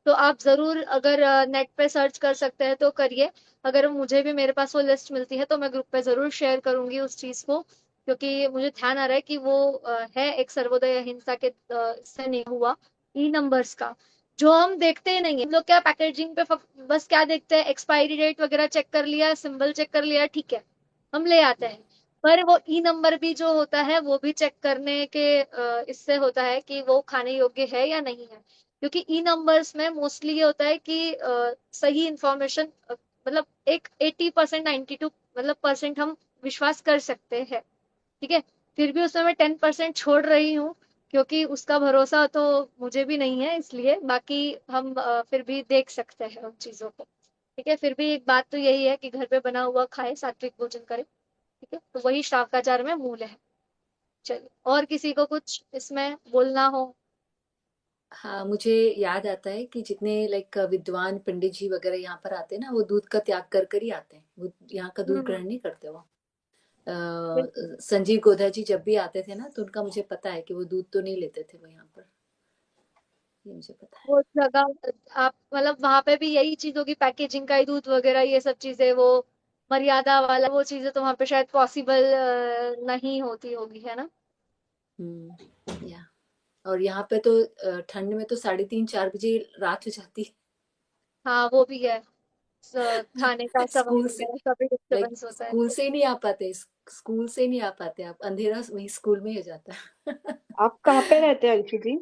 तो आप जरूर अगर नेट पे सर्च कर सकते हैं तो करिए। अगर मुझे भी मेरे पास वो लिस्ट मिलती है तो मैं ग्रुप पे जरूर शेयर करूंगी उस चीज को, क्योंकि मुझे ध्यान आ रहा है कि वो है एक सर्वोदय अहिंसा के से नहीं हुआ नंबर्स का, जो हम देखते ही नहीं है। हम लोग क्या पैकेजिंग पे बस क्या देखते हैं, एक्सपायरी डेट वगैरह चेक कर लिया, सिंबल चेक कर लिया, ठीक है, हम ले आते हैं। पर वो नंबर भी जो होता है वो भी चेक करने के इससे होता है कि वो खाने योग्य है या नहीं है। क्योंकि नंबर्स में मोस्टली ये होता है कि सही इंफॉर्मेशन, मतलब एक 80% 92 मतलब परसेंट हम विश्वास कर सकते हैं, ठीक है। फिर भी उसमें मैं 10% छोड़ रही हूँ, क्योंकि उसका भरोसा तो मुझे भी नहीं है, इसलिए बाकी हम फिर भी देख सकते हैं उन चीजों को, ठीक है। फिर भी एक बात तो यही है कि घर पे बना हुआ खाए, सात्विक भोजन करे, ठीक है। तो वही शाकाचार में मूल है। चलिए, और किसी को कुछ इसमें बोलना हो। हाँ, मुझे याद आता है कि जितने लाइक विद्वान पंडित जी वगैरह यहाँ पर आते हैं ना, वो दूध का त्याग कर कर ही आते हैं। वो यहाँ का दूध हम्म। ग्रहण नहीं करते। वो बिल्कुल। संजीव गोधा जी जब भी आते थे ना तो उनका मुझे पता है कि वो दूध तो नहीं लेते थे वो यहाँ पर। ये मुझे पता है। वो जगह आप मतलब वहां पे भी यही चीज होगी, पैकेजिंग का ही, दूध वगैरह ये सब चीजें, वो मर्यादा वाला वो चीजें तो वहां पे शायद पॉसिबल नहीं होती होगी, है ना? या और यहाँ पे तो ठंड में तो 3:30-4 बजे रात हो जाती है। हाँ वो भी है। खाने का समय स्कूल से वगैरह सभी लाइक डिस्टर्बेंस होता है स्कूल तो। से ही नहीं आ पाते, स्कूल से ही नहीं आ पाते आप, अंधेरा वही स्कूल में ही हो जाता है। आप कहाँ पे रहते हैं अंशु जी?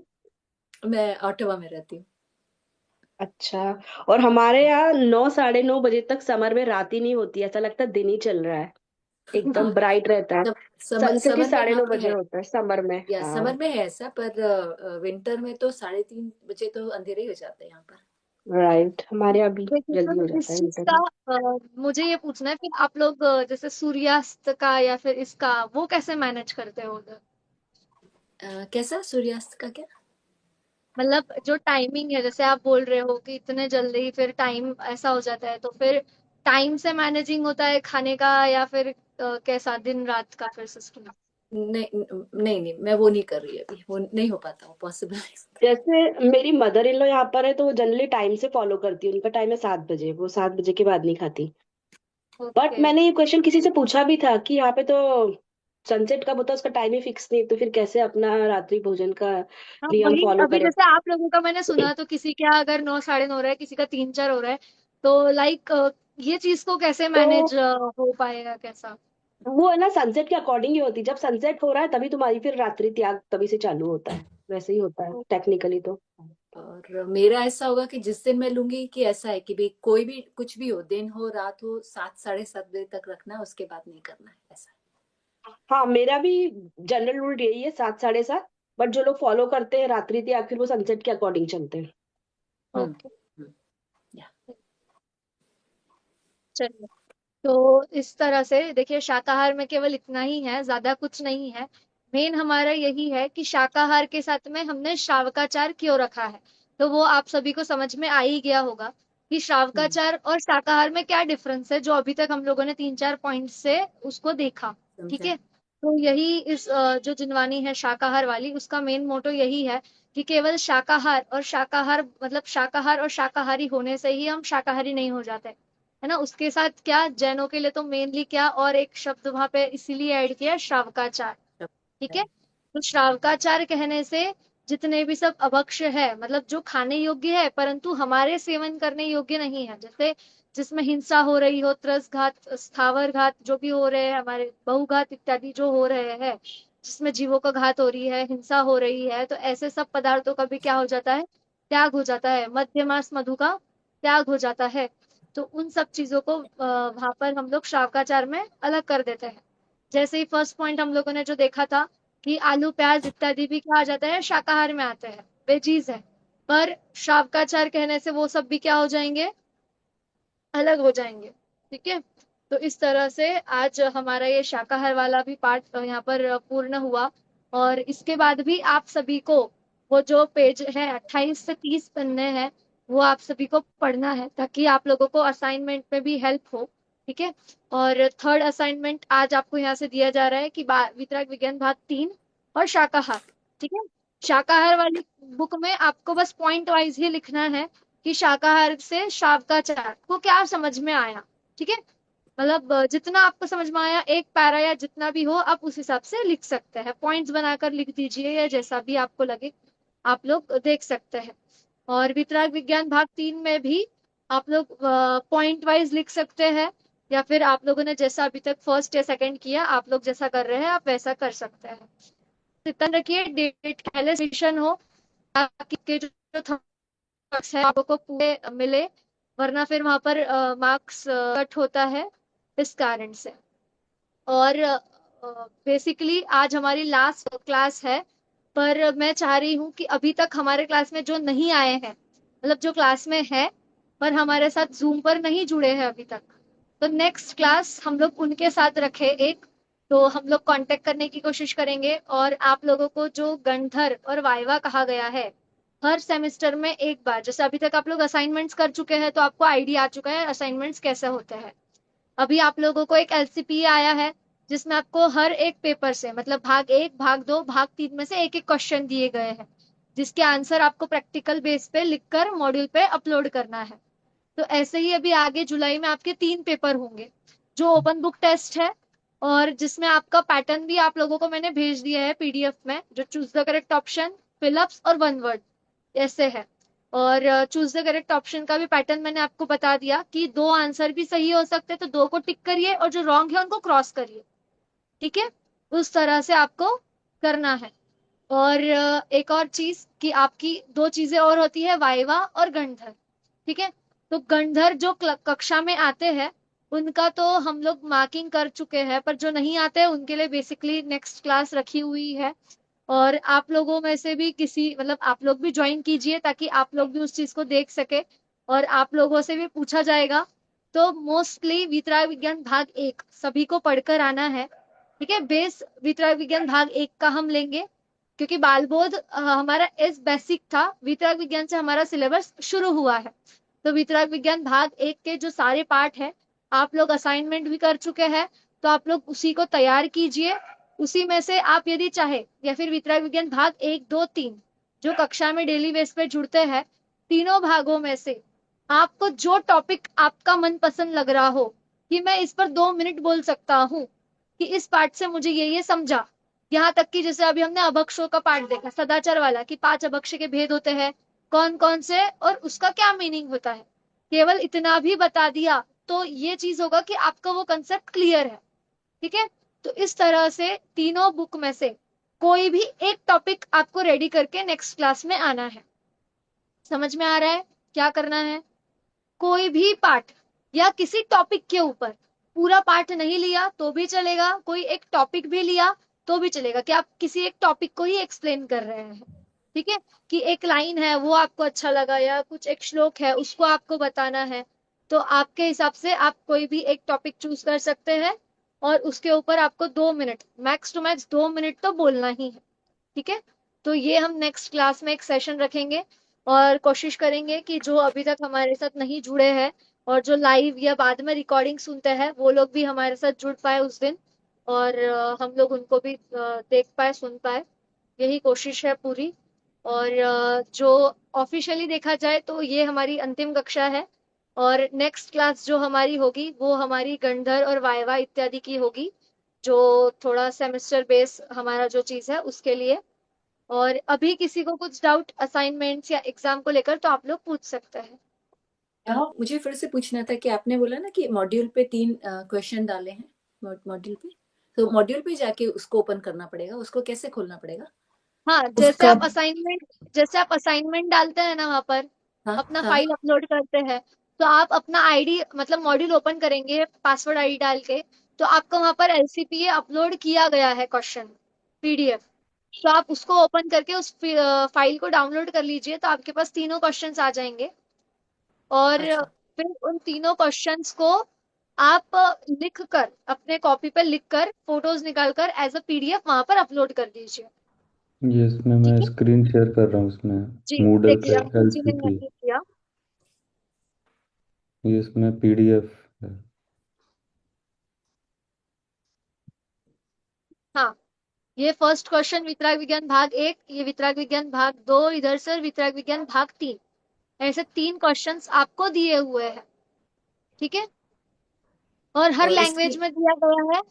मैं ऑटवा में रहती हूँ। अच्छा। और हमारे यहाँ 9 साढ़े 9 बजे तक समर में रात ही नहीं होती, ऐसा लगता है दिन ही चल रहा है, एकदम हाँ, ब्राइट रहता है। सनसेट ही समर में साढ़े यहाँ नौ पे बजे है, होता है समर में। या हाँ। समर में है ऐसा, पर विंटर में तो 3:30 बजे तो अंधेरे ही हो जाते हैं यहाँ पर। राइट, हमारे यहाँ भी देखिए जल्दी तो हो जाता इस है चीज विंटर का में। मुझे ये पूछना है कि आप लोग जैसे सूर्यास्त का या फिर इसका वो कैसे मैनेज करते हो उधर? कैसा सूर्यास्त का क्या? मतलब जो टाइमिंग है, जैसे आप बोल रहे हो कि इतने जल्दी फिर टाइम ऐसा हो जाता है, तो फिर टाइम से मैनेजिंग होता है खाने का या फिर कैसा दिन रात का फिर सिस्टम? नहीं नहीं नहीं, मैं वो नहीं कर रही अभी, वो नहीं हो पाता, वो पॉसिबल नहीं। जैसे मेरी मदर इन लॉ यहाँ पर है तो वो जनरली टाइम से फॉलो करती है, उनका टाइम है 7 बजे, वो 7 बजे के बाद नहीं खाती। But okay. मैंने ये क्वेश्चन किसी से पूछा भी था कि यहाँ पे तो सनसेट कब होता है उसका टाइम ही फिक्स नहीं, तो फिर कैसे अपना रात्रि भोजन का हाँ नियम वही, फॉलो अभी करें। जैसे आप लोगों का मैंने सुना तो किसी का अगर 9 साढ़े 9 हो रहा है, किसी का 3 4 हो रहा है, तो लाइक ये चीज को कैसे तो मैनेज हो पाएगा कैसा? वो है ना, सनसेट के अकॉर्डिंग ही होती है, जब सनसेट हो रहा है तभी तुम्हारी फिर रात्रि त्याग तभी से चालू होता है, वैसे ही होता है टेक्निकली तो। और मेरा ऐसा होगा कि जिस दिन मैं लूंगी कि ऐसा है कि भाई कोई भी कुछ भी हो, दिन हो रात हो, 7 साढ़े 7 बजे तक रखना है, उसके बाद नहीं करना है, ऐसा हाँ, मेरा भी जनरल रूल यही है, 7 साढ़े 7। बट जो लोग फॉलो करते हैं रात्रि त्याग फिर वो सनसेट के अकॉर्डिंग चलते हैं। है। ओके। या चलिए, तो इस तरह से देखिए शाकाहार में केवल इतना ही है, ज्यादा कुछ नहीं है। मेन हमारा यही है कि शाकाहार के साथ में हमने श्रावकाचार क्यों रखा है। तो वो आप सभी को समझ में आ ही गया होगा कि श्रावकाचार और शाकाहार में क्या डिफरेंस है, जो अभी तक हम लोगों ने 3 4 पॉइंट से उसको देखा। ठीक समझा। है। तो यही इस जो जिनवानी है शाकाहार वाली, उसका मेन मोटो यही है कि केवल शाकाहार और शाकाहार मतलब शाकाहार और शाकाहारी होने से ही हम शाकाहारी नहीं हो जाते, है ना। उसके साथ क्या, जैनों के लिए तो मेनली क्या और एक शब्द वहां पे इसीलिए ऐड किया, श्रावकाचार। ठीक है। तो श्रावकाचार कहने से जितने भी सब अभक्ष्य है, मतलब जो खाने योग्य है परंतु हमारे सेवन करने योग्य नहीं है, जैसे जिसमें हिंसा हो रही हो, त्रस घात, स्थावर घात जो भी हो रहे हैं, हमारे बहुघात इत्यादि जो हो रहे हैं, जिसमें जीवों का घात हो रही है, हिंसा हो रही है, तो ऐसे सब पदार्थों का भी क्या हो जाता है, त्याग हो जाता है, मध्यमास मधु का त्याग हो जाता है। तो उन सब चीजों को वहां पर हम लोग श्रावकाचार में अलग कर देते हैं। जैसे ही फर्स्ट पॉइंट हम लोगों ने जो देखा था कि आलू प्याज इत्यादि भी क्या आ जाता है, शाकाहार में आते हैं, वेजीज है। पर शाकाचार कहने से वो सब भी क्या हो जाएंगे, अलग हो जाएंगे। ठीक है। तो इस तरह से आज हमारा ये शाकाहार वाला भी पार्ट यहाँ पर पूर्ण हुआ। और इसके बाद भी आप सभी को वो जो पेज है 28 से 30 पन्ने हैं, वो आप सभी को पढ़ना है ताकि आप लोगों को असाइनमेंट में भी हेल्प हो। ठीक है। और थर्ड असाइनमेंट आज आपको यहाँ से दिया जा रहा है कि वितरक विज्ञान भाग 3 और शाकाहार। ठीक है। शाकाहार वाली बुक में आपको बस पॉइंट वाइज ही लिखना है कि शाकाहार से शावकाचार को क्या समझ में आया। ठीक है। मतलब जितना आपको समझ में आया, एक पैरा या जितना भी हो आप उस हिसाब से लिख सकते हैं, पॉइंट्स बनाकर लिख दीजिए या जैसा भी आपको लगे आप लोग देख सकते हैं। और वितराग विज्ञान भाग 3 में भी आप लोग पॉइंट वाइज लिख सकते हैं, या फिर आप लोगों ने जैसा अभी तक फर्स्ट या सेकंड किया, आप लोग जैसा कर रहे हैं आप वैसा कर सकते हैं। इतना रखिए डेट पहले सेशन हो ताकि के जो मार्क्स है आपको पूरे मिले, वरना फिर वहां पर मार्क्स कट होता है इस कारण से। और बेसिकली आज हमारी लास्ट क्लास है, पर मैं चाह रही हूँ कि अभी तक हमारे क्लास में जो नहीं आए हैं, मतलब जो क्लास में है पर हमारे साथ जूम पर नहीं जुड़े हैं अभी तक, तो नेक्स्ट क्लास हम लोग उनके साथ रखे एक, तो हम लोग कांटेक्ट करने की कोशिश करेंगे। और आप लोगों को जो गणधर और वाइवा कहा गया है, हर सेमेस्टर में एक बार, जैसे अभी तक आप लोग असाइनमेंट्स कर चुके हैं तो आपको आइडिया आ चुका है असाइनमेंट्स कैसे होते हैं। अभी आप लोगों को एक एलसीपी आया है जिसमें आपको हर एक पेपर से, मतलब भाग 1 भाग 2 भाग 3 में से एक एक क्वेश्चन दिए गए हैं, जिसके आंसर आपको प्रैक्टिकल बेस पे लिखकर मॉड्यूल पे अपलोड करना है। तो ऐसे ही अभी आगे जुलाई में आपके 3 पेपर होंगे, जो ओपन बुक टेस्ट है और जिसमें आपका पैटर्न भी आप लोगों को मैंने भेज दिया है पीडीएफ में, जो choose the correct option, fill-ups और वन वर्ड ऐसे है। और चूज द करेक्ट ऑप्शन का भी पैटर्न मैंने आपको बता दिया कि 2 आंसर भी सही हो सकते हैं तो 2 को टिक करिए और जो रॉन्ग है उनको क्रॉस करिए। ठीक है, उस तरह से आपको करना है। और एक और चीज कि आपकी 2 चीजें और होती है, वाइवा और गणधर। ठीक है, तो गणधर जो कक्षा में आते हैं उनका तो हम लोग मार्किंग कर चुके हैं, पर जो नहीं आते हैं उनके लिए बेसिकली नेक्स्ट क्लास रखी हुई है। और आप लोगों में से भी किसी मतलब आप लोग भी ज्वाइन कीजिए ताकि आप लोग भी उस चीज को देख सके और आप लोगों से भी पूछा जाएगा। तो मोस्टली वितराग विज्ञान भाग 1 सभी को पढ़कर आना है। ठीक है, बेस वितराग विज्ञान भाग 1 का हम लेंगे क्योंकि बालबोध हमारा एस बेसिक था, वितराग विज्ञान से हमारा सिलेबस शुरू हुआ है। तो वितराग विज्ञान भाग 1 के जो सारे पार्ट है आप लोग असाइनमेंट भी कर चुके हैं, तो आप लोग उसी को तैयार कीजिए। उसी में से आप यदि चाहे या फिर वितराग विज्ञान भाग 1, 2, 3 जो कक्षा में डेली बेस पे जुड़ते हैं, तीनों भागों में से आपको जो टॉपिक आपका मन पसंद लग रहा हो कि मैं इस पर 2 मिनट बोल सकता हूँ कि इस पार्ट से मुझे ये समझा। यहाँ तक कि जैसे अभी हमने अभक्षों का पार्ट देखा सदाचार वाला कि 5 अभक्ष के भेद होते हैं कौन कौन से और उसका क्या मीनिंग होता है, केवल इतना भी बता दिया तो ये चीज होगा कि आपका वो कंसेप्ट क्लियर है। ठीक है, तो इस तरह से तीनों बुक में से कोई भी एक टॉपिक आपको रेडी करके नेक्स्ट क्लास में आना है। समझ में आ रहा है क्या करना है? कोई भी पार्ट या किसी टॉपिक के ऊपर, पूरा पार्ट नहीं लिया तो भी चलेगा, कोई एक टॉपिक भी लिया तो भी चलेगा कि आप किसी एक टॉपिक को ही एक्सप्लेन कर रहे हैं। ठीक है, कि एक लाइन है वो आपको अच्छा लगा या कुछ एक श्लोक है उसको आपको बताना है, तो आपके हिसाब से आप कोई भी एक टॉपिक चूज कर सकते हैं और उसके ऊपर आपको 2 minute max to max 2 minute तो बोलना ही है। ठीक है, तो ये हम नेक्स्ट क्लास में एक सेशन रखेंगे और कोशिश करेंगे कि जो अभी तक हमारे साथ नहीं जुड़े हैं और जो लाइव या बाद में रिकॉर्डिंग सुनते हैं वो लोग भी हमारे साथ जुड़ पाए उस दिन और हम लोग उनको भी देख पाए सुन पाए, यही कोशिश है पूरी। और जो ऑफिशियली देखा जाए तो ये हमारी अंतिम कक्षा है और नेक्स्ट क्लास जो हमारी होगी वो हमारी गणधर और वाइवा इत्यादि की होगी, जो थोड़ा सेमेस्टर बेस हमारा जो चीज है उसके लिए। और अभी किसी को कुछ डाउट असाइनमेंट्स या एग्जाम को लेकर तो आप लोग पूछ सकते हैं। मुझे फिर से पूछना था कि आपने बोला ना कि मॉड्यूल पे 3 क्वेश्चन डाले हैं मॉड्यूल पे, तो मॉड्यूल पे जाके उसको ओपन करना पड़ेगा, उसको कैसे खोलना पड़ेगा? हाँ, उसका जैसे आप असाइनमेंट डालते हैं ना वहां पर हाँ अपना हाँ फाइल अपलोड करते हैं, तो आप अपना आईडी मतलब मॉड्यूल ओपन करेंगे पासवर्ड आईडी डाल के, तो आपको वहां पर एलसीपीए अपलोड किया गया है क्वेश्चन पीडीएफ, तो आप उसको ओपन करके उस फाइल को डाउनलोड कर लीजिए तो आपके पास तीनों क्वेश्चंस आ जाएंगे। और अच्छा फिर उन तीनों क्वेश्चंस को आप लिख कर अपने कॉपी पर लिख कर फोटोज निकाल कर एज अ पीडीएफ वहां पर अपलोड कर दीजिए। ये इसमें मैं ठीक है स्क्रीन शेयर कर रहा हूँ इसमें जी, मूडल देख पे लिया किसी ने एलसीपी, मैसेज किया। ये इसमें पीडीएफ है। हाँ, ये फर्स्ट क्वेश्चन वितराग विज्ञान भाग 1, ये वितराग विज्ञान भाग 2, इधर से वितराग विज्ञान भाग 3, ऐसे 3 क्वेश्चंस आपको दिए हुए हैं। ठीक है, और हर और लैंग्वेज इसकी में दिया गया है,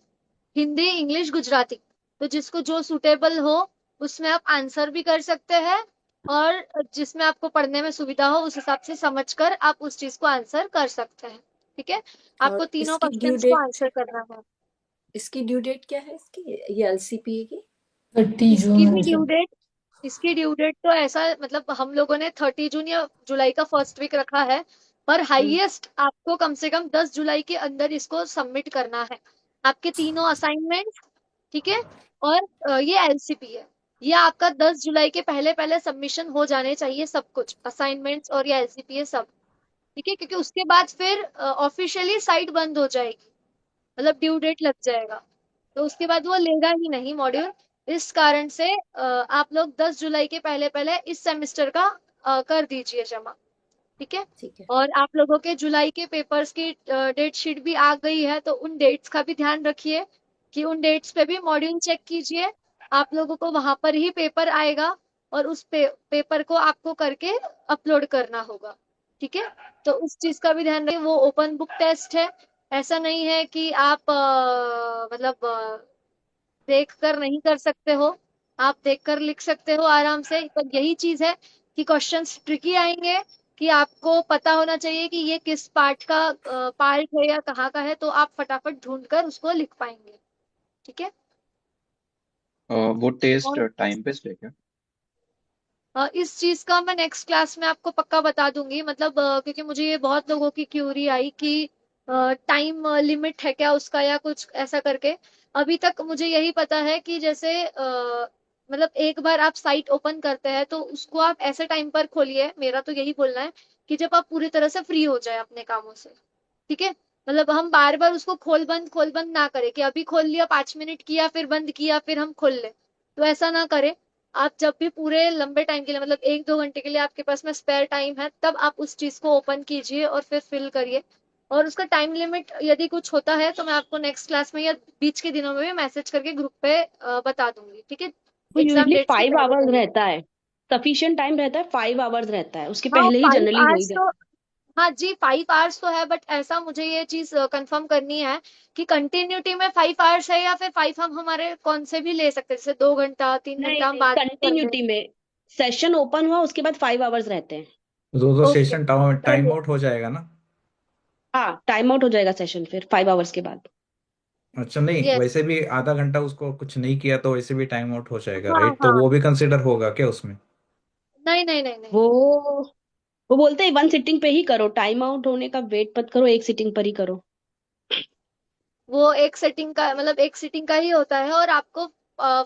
हिंदी इंग्लिश गुजराती, तो जिसको जो सूटेबल हो उसमें आप आंसर भी कर सकते हैं और जिसमें आपको पढ़ने में सुविधा हो उस हिसाब से समझकर आप उस चीज को आंसर कर सकते हैं। ठीक है, आपको और तीनों इसकी ड्यू क्वेश्चंस को डेट आंसर करना है। इसकी ड्यू डेट क्या है इसकी, ये एलसीपीए की? 30 इसकी जून भी ड्यू से। डेट इसकी ड्यू डेट तो ऐसा मतलब हम लोगों ने 30 जून या जुलाई का फर्स्ट वीक रखा है, पर हम्म, हाईएस्ट आपको कम से कम 10 जुलाई के अंदर इसको सबमिट करना है, आपके तीनों असाइनमेंट। ठीक है, और ये एलसीपी है, ये आपका 10 जुलाई के पहले पहले सबमिशन हो जाने चाहिए, सब कुछ असाइनमेंट्स और ये एलसीपी है सब। ठीक है, क्योंकि उसके बाद फिर ऑफिशियली साइट बंद हो जाएगी, मतलब ड्यू डेट लग जाएगा, तो उसके बाद वो लेगा ही नहीं मॉड्यूल। इस कारण से आप लोग 10 जुलाई के पहले पहले इस सेमेस्टर का कर दीजिए जमा। ठीक है, ठीक है और आप लोगों के जुलाई के पेपर्स की डेट शीट भी आ गई है, तो उन डेट्स का भी ध्यान रखिए कि उन डेट्स पे भी मॉड्यूल चेक कीजिए, आप लोगों को वहां पर ही पेपर आएगा और उस पेपर को आपको करके अपलोड करना होगा। ठीक है, तो उस चीज का भी ध्यान रखिए। वो ओपन बुक टेस्ट है, ऐसा नहीं है कि आप मतलब देख कर नहीं कर सकते हो, आप देख कर लिख सकते हो आराम से। पर यही चीज है कि क्वेश्चंस ट्रिकी आएंगे, कि आपको पता होना चाहिए कि ये किस पार्ट का पार्ट है या कहाँ का है, तो आप फटाफट ढूंढ कर उसको लिख पाएंगे। ठीक है। वो टेस्ट और टाइम बेस्ड है क्या? इस चीज का मैं नेक्स्ट क्लास में आपको पक्का बता दूंगी, मतलब क्योंकि मुझे ये बहुत लोगों की क्यूरी आई कि टाइम लिमिट है क्या उसका या कुछ ऐसा करके। अभी तक मुझे यही पता है कि जैसे मतलब एक बार आप साइट ओपन करते हैं तो उसको आप ऐसे टाइम पर खोलिए, मेरा तो यही बोलना है, कि जब आप पूरी तरह से फ्री हो जाए अपने कामों से। ठीक है, मतलब हम बार बार उसको खोल बंद ना करें कि अभी खोल लिया, 5 मिनट किया फिर बंद किया फिर हम खोल ले, तो ऐसा ना करें। आप जब भी पूरे लंबे टाइम के लिए, मतलब 1-2 घंटे के लिए आपके पास में स्पेयर टाइम है, तब आप उस चीज को ओपन कीजिए और फिर फिल करिए। और उसका टाइम लिमिट यदि कुछ होता है तो मैं आपको नेक्स्ट क्लास में या बीच के दिनों में भी मैसेज करके ग्रुप पे बता दूंगी। ठीक है, वो एग्जाम यूजली डेट से 5 पहले आवर्स पहले। रहता है, सफिशिएंट टाइम रहता है, 5 आवर्स रहता है, उसके हाँ पहले ही फाइव जनरली हो ही आवर्स जाता तो हाँ जी, 5 आवर्स तो है, बट ऐसा मुझे ये चीज कंफर्म करनी है कि कंटिन्यूटी में 5 आवर्स है या फिर 5 हम हमारे कौन से भी ले सकते हैं, जैसे 2 घंटा तीन है। नहीं घंटा हम नहीं, बाद में कर ले। कंटिन्यूटी में सेशन ओपन हुआ उसके बाद 5 आवर्स रहते हैं। दो दो ओके, सेशन टाइम चलिए। आउट हो जाएगा ना? हाँ, टाइम आउट हो जाएगा सेशन फिर 5 आवर्स के बाद। अच्छा, नहीं यस। वैसे भी आधा घंटा उसको कुछ नहीं किया तो वैसे भी टाइम आउट हो जाएगा, हाँ राइट? तो हाँ, वो भी कंसिडर होगा क्या उसमें? नहीं नहीं नहीं नहीं। वो वो बोलते हैं 1 सिटिंग पे ही करो, टाइम आउट होने का वेट मत करो, 1 सिटिंग पर ही करो। वो एक सेटिंग का मतलब एक सीटिंग का ही होता है, और आपको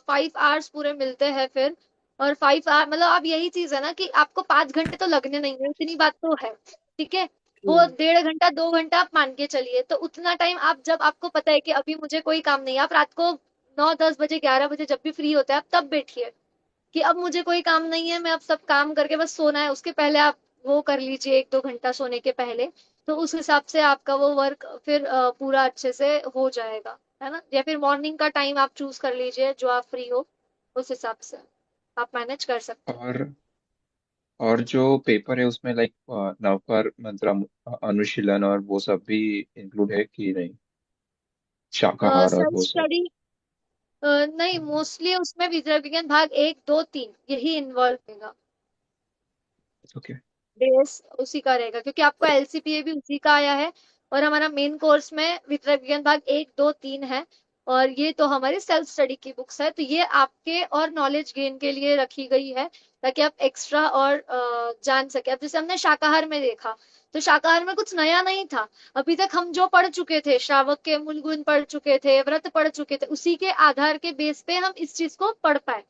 5 आवर्स पूरे मिलते हैं फिर। और 5 आवर मतलब अब यही चीज है ना कि आपको 5 घंटे तो लगने नहीं है, इतनी बात तो है। ठीक है, वो हम्म। 1.5 घंटा 2 घंटा आप मान के चलिए, तो उतना टाइम आप जब आपको पता है कि अभी मुझे कोई काम नहीं है, आप रात को 9-10 बजे 11 बजे जब भी फ्री होते हैं आप तब बैठिए, कि अब मुझे कोई काम नहीं है, मैं अब सब काम करके बस सोना है, उसके पहले आप वो कर लीजिए 1-2 घंटा सोने के पहले। तो उस हिसाब से आपका वो वर्क फिर पूरा अच्छे से हो जाएगा, है ना। या फिर मॉर्निंग का टाइम आप चूज कर लीजिए जो आप फ्री हो, उस हिसाब से आप मैनेज कर सकते हैं। और और जो पेपर है उसमें लाइक नवकार मंत्र अनुशीलन और वो सब भी इंक्लूड है कि नहीं? शाकाहार और सेल्फ वो सब? स्टडी नहीं, मोस्टली उसमें विद्या विज्ञान भाग 1, 2, 3 यही इन्वॉल्व होगा, ओके। बेस उसी का रहेगा, क्योंकि आपको एलसीपीए भी उसी का आया है। और हमारा मेन कोर्स में वितरक विज्ञान भाग 1, 2, 3 है। और ये तो हमारी सेल्फ स्टडी की बुक्स है, तो ये आपके और नॉलेज गेन के लिए रखी गई है, ताकि आप एक्स्ट्रा और जान सके। अब जैसे हमने शाकाहार में देखा, तो शाकाहार में कुछ नया नहीं था। अभी तक हम जो पढ़ चुके थे, श्रावक के मूल गुण पढ़ चुके थे, व्रत पढ़ चुके थे, उसी के आधार के बेस पे हम इस चीज को पढ़ पाए।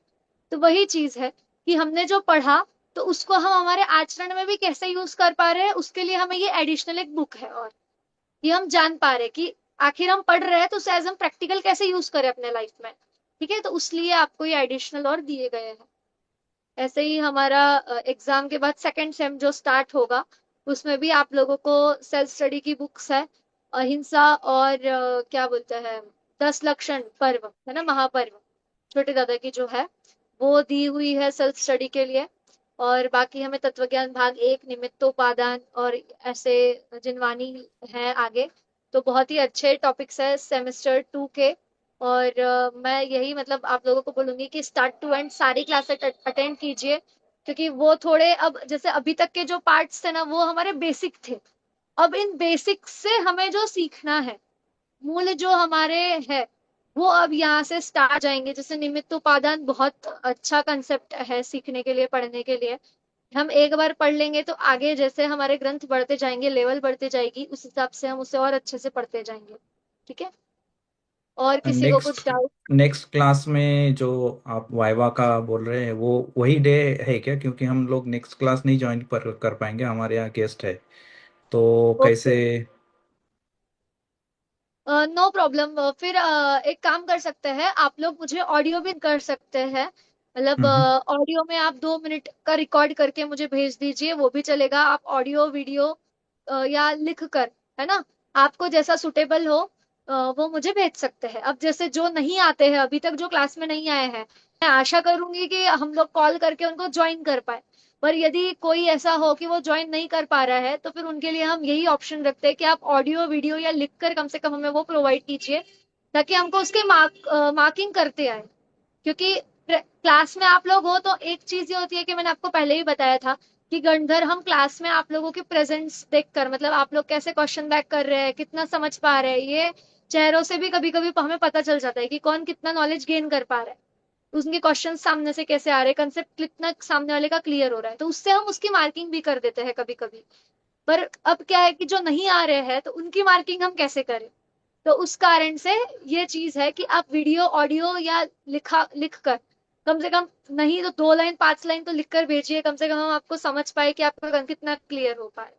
तो वही चीज है कि हमने जो पढ़ा, तो उसको हम हमारे आचरण में भी कैसे यूज कर पा रहे हैं, उसके लिए हमें ये एडिशनल एक बुक है, और ये हम जान पा रहे हैं कि आखिर हम पढ़ रहे हैं तो उसे एज हम प्रैक्टिकल कैसे यूज करें अपने लाइफ में। ठीक है, तो उसलिए आपको ये एडिशनल और दिए गए हैं। ऐसे ही हमारा एग्जाम के बाद सेकंड सेम जो स्टार्ट होगा, उसमें भी आप लोगों को सेल्फ स्टडी की बुक्स है। अहिंसा और क्या बोलते हैं, 10 लक्षण पर्व है ना, महापर्व, छोटे दादा की जो है, वो दी हुई है सेल्फ स्टडी के लिए। और बाकी हमें तत्वज्ञान भाग 1, निमित्तोपादान और ऐसे जिनवानी है आगे। तो बहुत ही अच्छे टॉपिक्स है सेमेस्टर 2 के। और मैं यही मतलब आप लोगों को बोलूंगी कि स्टार्ट टू एंड सारी क्लासेस अटेंड कीजिए, क्योंकि वो थोड़े अब जैसे अभी तक के जो पार्ट्स थे ना वो हमारे बेसिक थे। अब इन बेसिक से हमें जो सीखना है, मूल जो हमारे है, वो अब यहाँ से स्टार्ट जाएंगे। जैसे निमित्त उपादान बहुत अच्छा कंसेप्ट है सीखने के लिए, पढ़ने के लिए। हम एक बार पढ़ लेंगे तो आगे जैसे हमारे ग्रंथ बढ़ते जाएंगे, लेवल बढ़ते जाएगी, उस हिसाब से हम उसे और अच्छे से पढ़ते जाएंगे। ठीक है, और किसी को कुछ नेक्स्ट डाउट? नेक्स्ट क्लास में जो आप वाइवा का बोल रहे हैं वो वही डे है क्या? क्योंकि हम लोग नेक्स्ट क्लास नहीं ज्वाइन कर पाएंगे, हमारे यहाँ गेस्ट है। तो ओके, कैसे? No problem. फिर एक काम कर सकते हैं, आप लोग मुझे ऑडियो भी कर सकते हैं, मतलब हम्म। ऑडियो में आप 2 मिनट का रिकॉर्ड करके मुझे भेज दीजिए, वो भी चलेगा। आप ऑडियो वीडियो या लिख कर, है ना, आपको जैसा सुटेबल हो वो मुझे भेज सकते हैं। अब जैसे जो नहीं आते हैं, अभी तक जो क्लास में नहीं आए हैं, मैं आशा करूंगी कि हम लोग कॉल करके उनको ज्वाइन कर पाए। पर यदि कोई ऐसा हो कि वो ज्वाइन नहीं कर पा रहा है तो फिर उनके लिए हम यही ऑप्शन रखते हैं कि आप ऑडियो वीडियो या लिखकर कम से कम हमें वो प्रोवाइड कीजिए, ताकि हमको उसके मार्किंग करते आए। क्योंकि क्लास में आप लोग हो तो एक चीज ये होती है कि मैंने आपको पहले ही बताया था कि गणधर हम क्लास में आप लोगों के प्रेजेंस देखकर, मतलब आप लोग कैसे क्वेश्चन बैक कर रहे हैं, कितना समझ पा रहे हैं, ये चेहरों से भी कभी कभी हमें पता चल जाता है कि कौन कितना नॉलेज गेन कर पा रहा है, उसके क्वेश्चन सामने से कैसे आ रहे हैं, कंसेप्ट कितना सामने वाले का क्लियर हो रहा है, तो उससे हम उसकी मार्किंग भी कर देते हैं कभी कभी। पर अब क्या है कि जो नहीं आ रहे हैं तो उनकी मार्किंग हम कैसे करें। तो उस कारण से ये चीज है कि आप वीडियो ऑडियो या लिख कर कम से कम, नहीं तो 2 लाइन 5 लाइन तो लिख कर भेजिए, कम से कम हम आपको समझ पाए कि आपका कितना क्लियर हो पाए।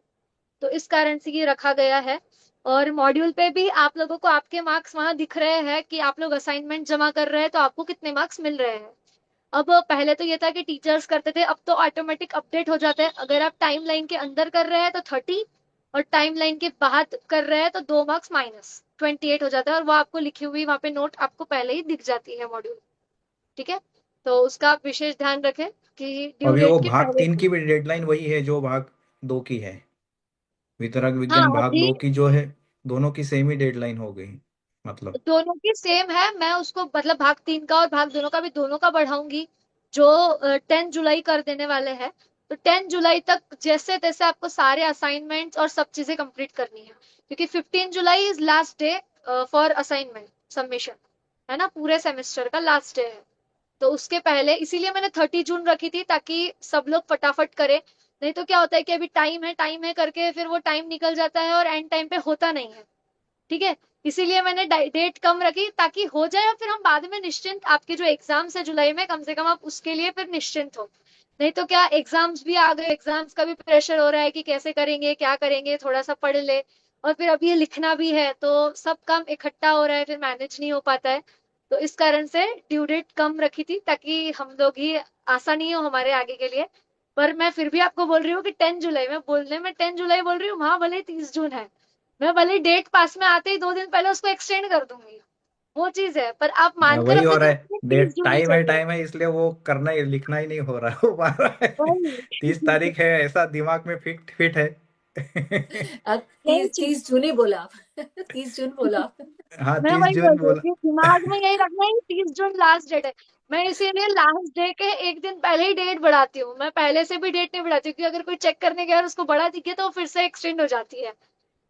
तो इस कारण से ये रखा गया है। और मॉड्यूल पे भी आप लोगों को आपके मार्क्स वहां दिख रहे हैं कि आप लोग असाइनमेंट जमा कर रहे हैं तो आपको कितने मार्क्स मिल रहे हैं। अब पहले तो ये था कि टीचर्स करते थे, अब तो ऑटोमेटिक अपडेट हो जाता है। अगर आप टाइम लाइन के अंदर कर रहे हैं तो 30, और टाइम लाइन के बाहर कर रहे हैं तो 2 मार्क्स माइनस 28 हो जाता है, और वो आपको लिखी हुई वहां पे नोट आपको पहले ही दिख जाती है मॉड्यूल। ठीक है, तो उसका आप विशेष ध्यान रखें कि ड्यू अभी वो डेट के भाग पहले। 3 की भी डेडलाइन वही है जो भाग 2 की है। वितरक हाँ, विज्ञान भाग अभी 2 की जो है, दोनों की सेम ही डेडलाइन हो गई मतलब। दोनों की सेम है। मैं उसको मतलब भाग 3 का और भाग दोनों का भी, दोनों का बढ़ाऊंगी। जो 10 जुलाई कर देने वाले हैं, तो 10 जुलाई तक जैसे तैसे आपको सारे असाइनमेंट्स और सब चीजें कंप्लीट करनी है, क्योंकि 15 जुलाई is last day for assignment submission, है ना, पूरे सेमेस्टर का लास्ट डे है। तो उसके पहले इसीलिए मैंने 30 जून रखी थी, ताकि सब लोग फटाफट करें। नहीं तो क्या होता है कि अभी टाइम है करके फिर वो टाइम निकल जाता है और एंड टाइम पे होता नहीं है। ठीक है, इसीलिए मैंने डेट कम रखी ताकि हो जाए, और फिर हम बाद में निश्चिंत, आपके जो एग्जाम्स है जुलाई में, कम से कम आप उसके लिए फिर निश्चिंत हो। नहीं तो क्या, एग्जाम्स भी आ गए, एग्जाम्स का भी प्रेशर हो रहा है कि कैसे करेंगे क्या करेंगे, थोड़ा सा पढ़ ले, और फिर अब ये लिखना भी है तो सब काम इकट्ठा हो रहा है, फिर मैनेज नहीं हो पाता है। तो इस कारण से ड्यू डेट कम रखी थी ताकि हम लोग ही आसानी हो हमारे आगे के लिए। पर मैं फिर भी आपको बोल रही हूँ कि 10 जुलाई, मैं बोलने में 10 जुलाई बोल रही हूँ, वहां भले 30 जून है, मैं भले डेट पास में आते ही 2 दिन पहले उसको एक्सटेंड कर दूंगी, वो चीज है। पर आप मानकर वही हो अपने रहा दिमाग है, में तीस डेट जून ही टाइम चलिए। है इसलिए वो करना ही, लिखना ही नहीं हो पा रहा है। वही 30 तारीख है, ऐसा दिमाग में फिट फिट है। अब यही तीस चीज, 30 जून ही बोला आप। 30 जून बोला आप। हाँ, मैं तीस वही बोल जून रही हूँ बोला। कि दिमाग में यही रखना है, 30 जून लास्ट डेट है। मैं इसीलिए लास्ट डे के एक दिन पहले ही डेट बढ़ाती हूँ, मैं पहले से भी डेट नहीं बढ़ाती, क्योंकि अगर कोई चेक करने गया और उसको बढ़ा दिखे तो फिर से एक्सटेंड हो जाती है,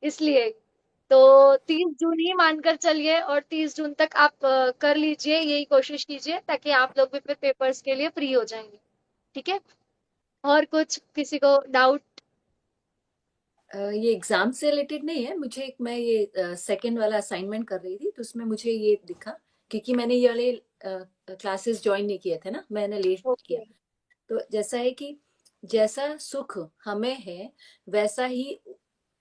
इसलिए। तो 30 जून ही मानकर चलिए, और 30 जून तक आप कर लीजिए, यही कोशिश कीजिए, ताकि आप लोग भी फिर पेपर्स के लिए फ्री हो जाएंगे। ठीक है, और कुछ किसी को डाउट? ये एग्जाम से रिलेटेड नहीं है मुझे, मैं ये सेकंड वाला असाइनमेंट कर रही थी तो उसमें मुझे ये दिखा, क्योंकि मैंने ये वाले क्लासेस ज्वाइन नहीं किए थे ना, मैंने लेट किया। ओके। तो जैसा है कि जैसा सुख हमें है, वैसा ही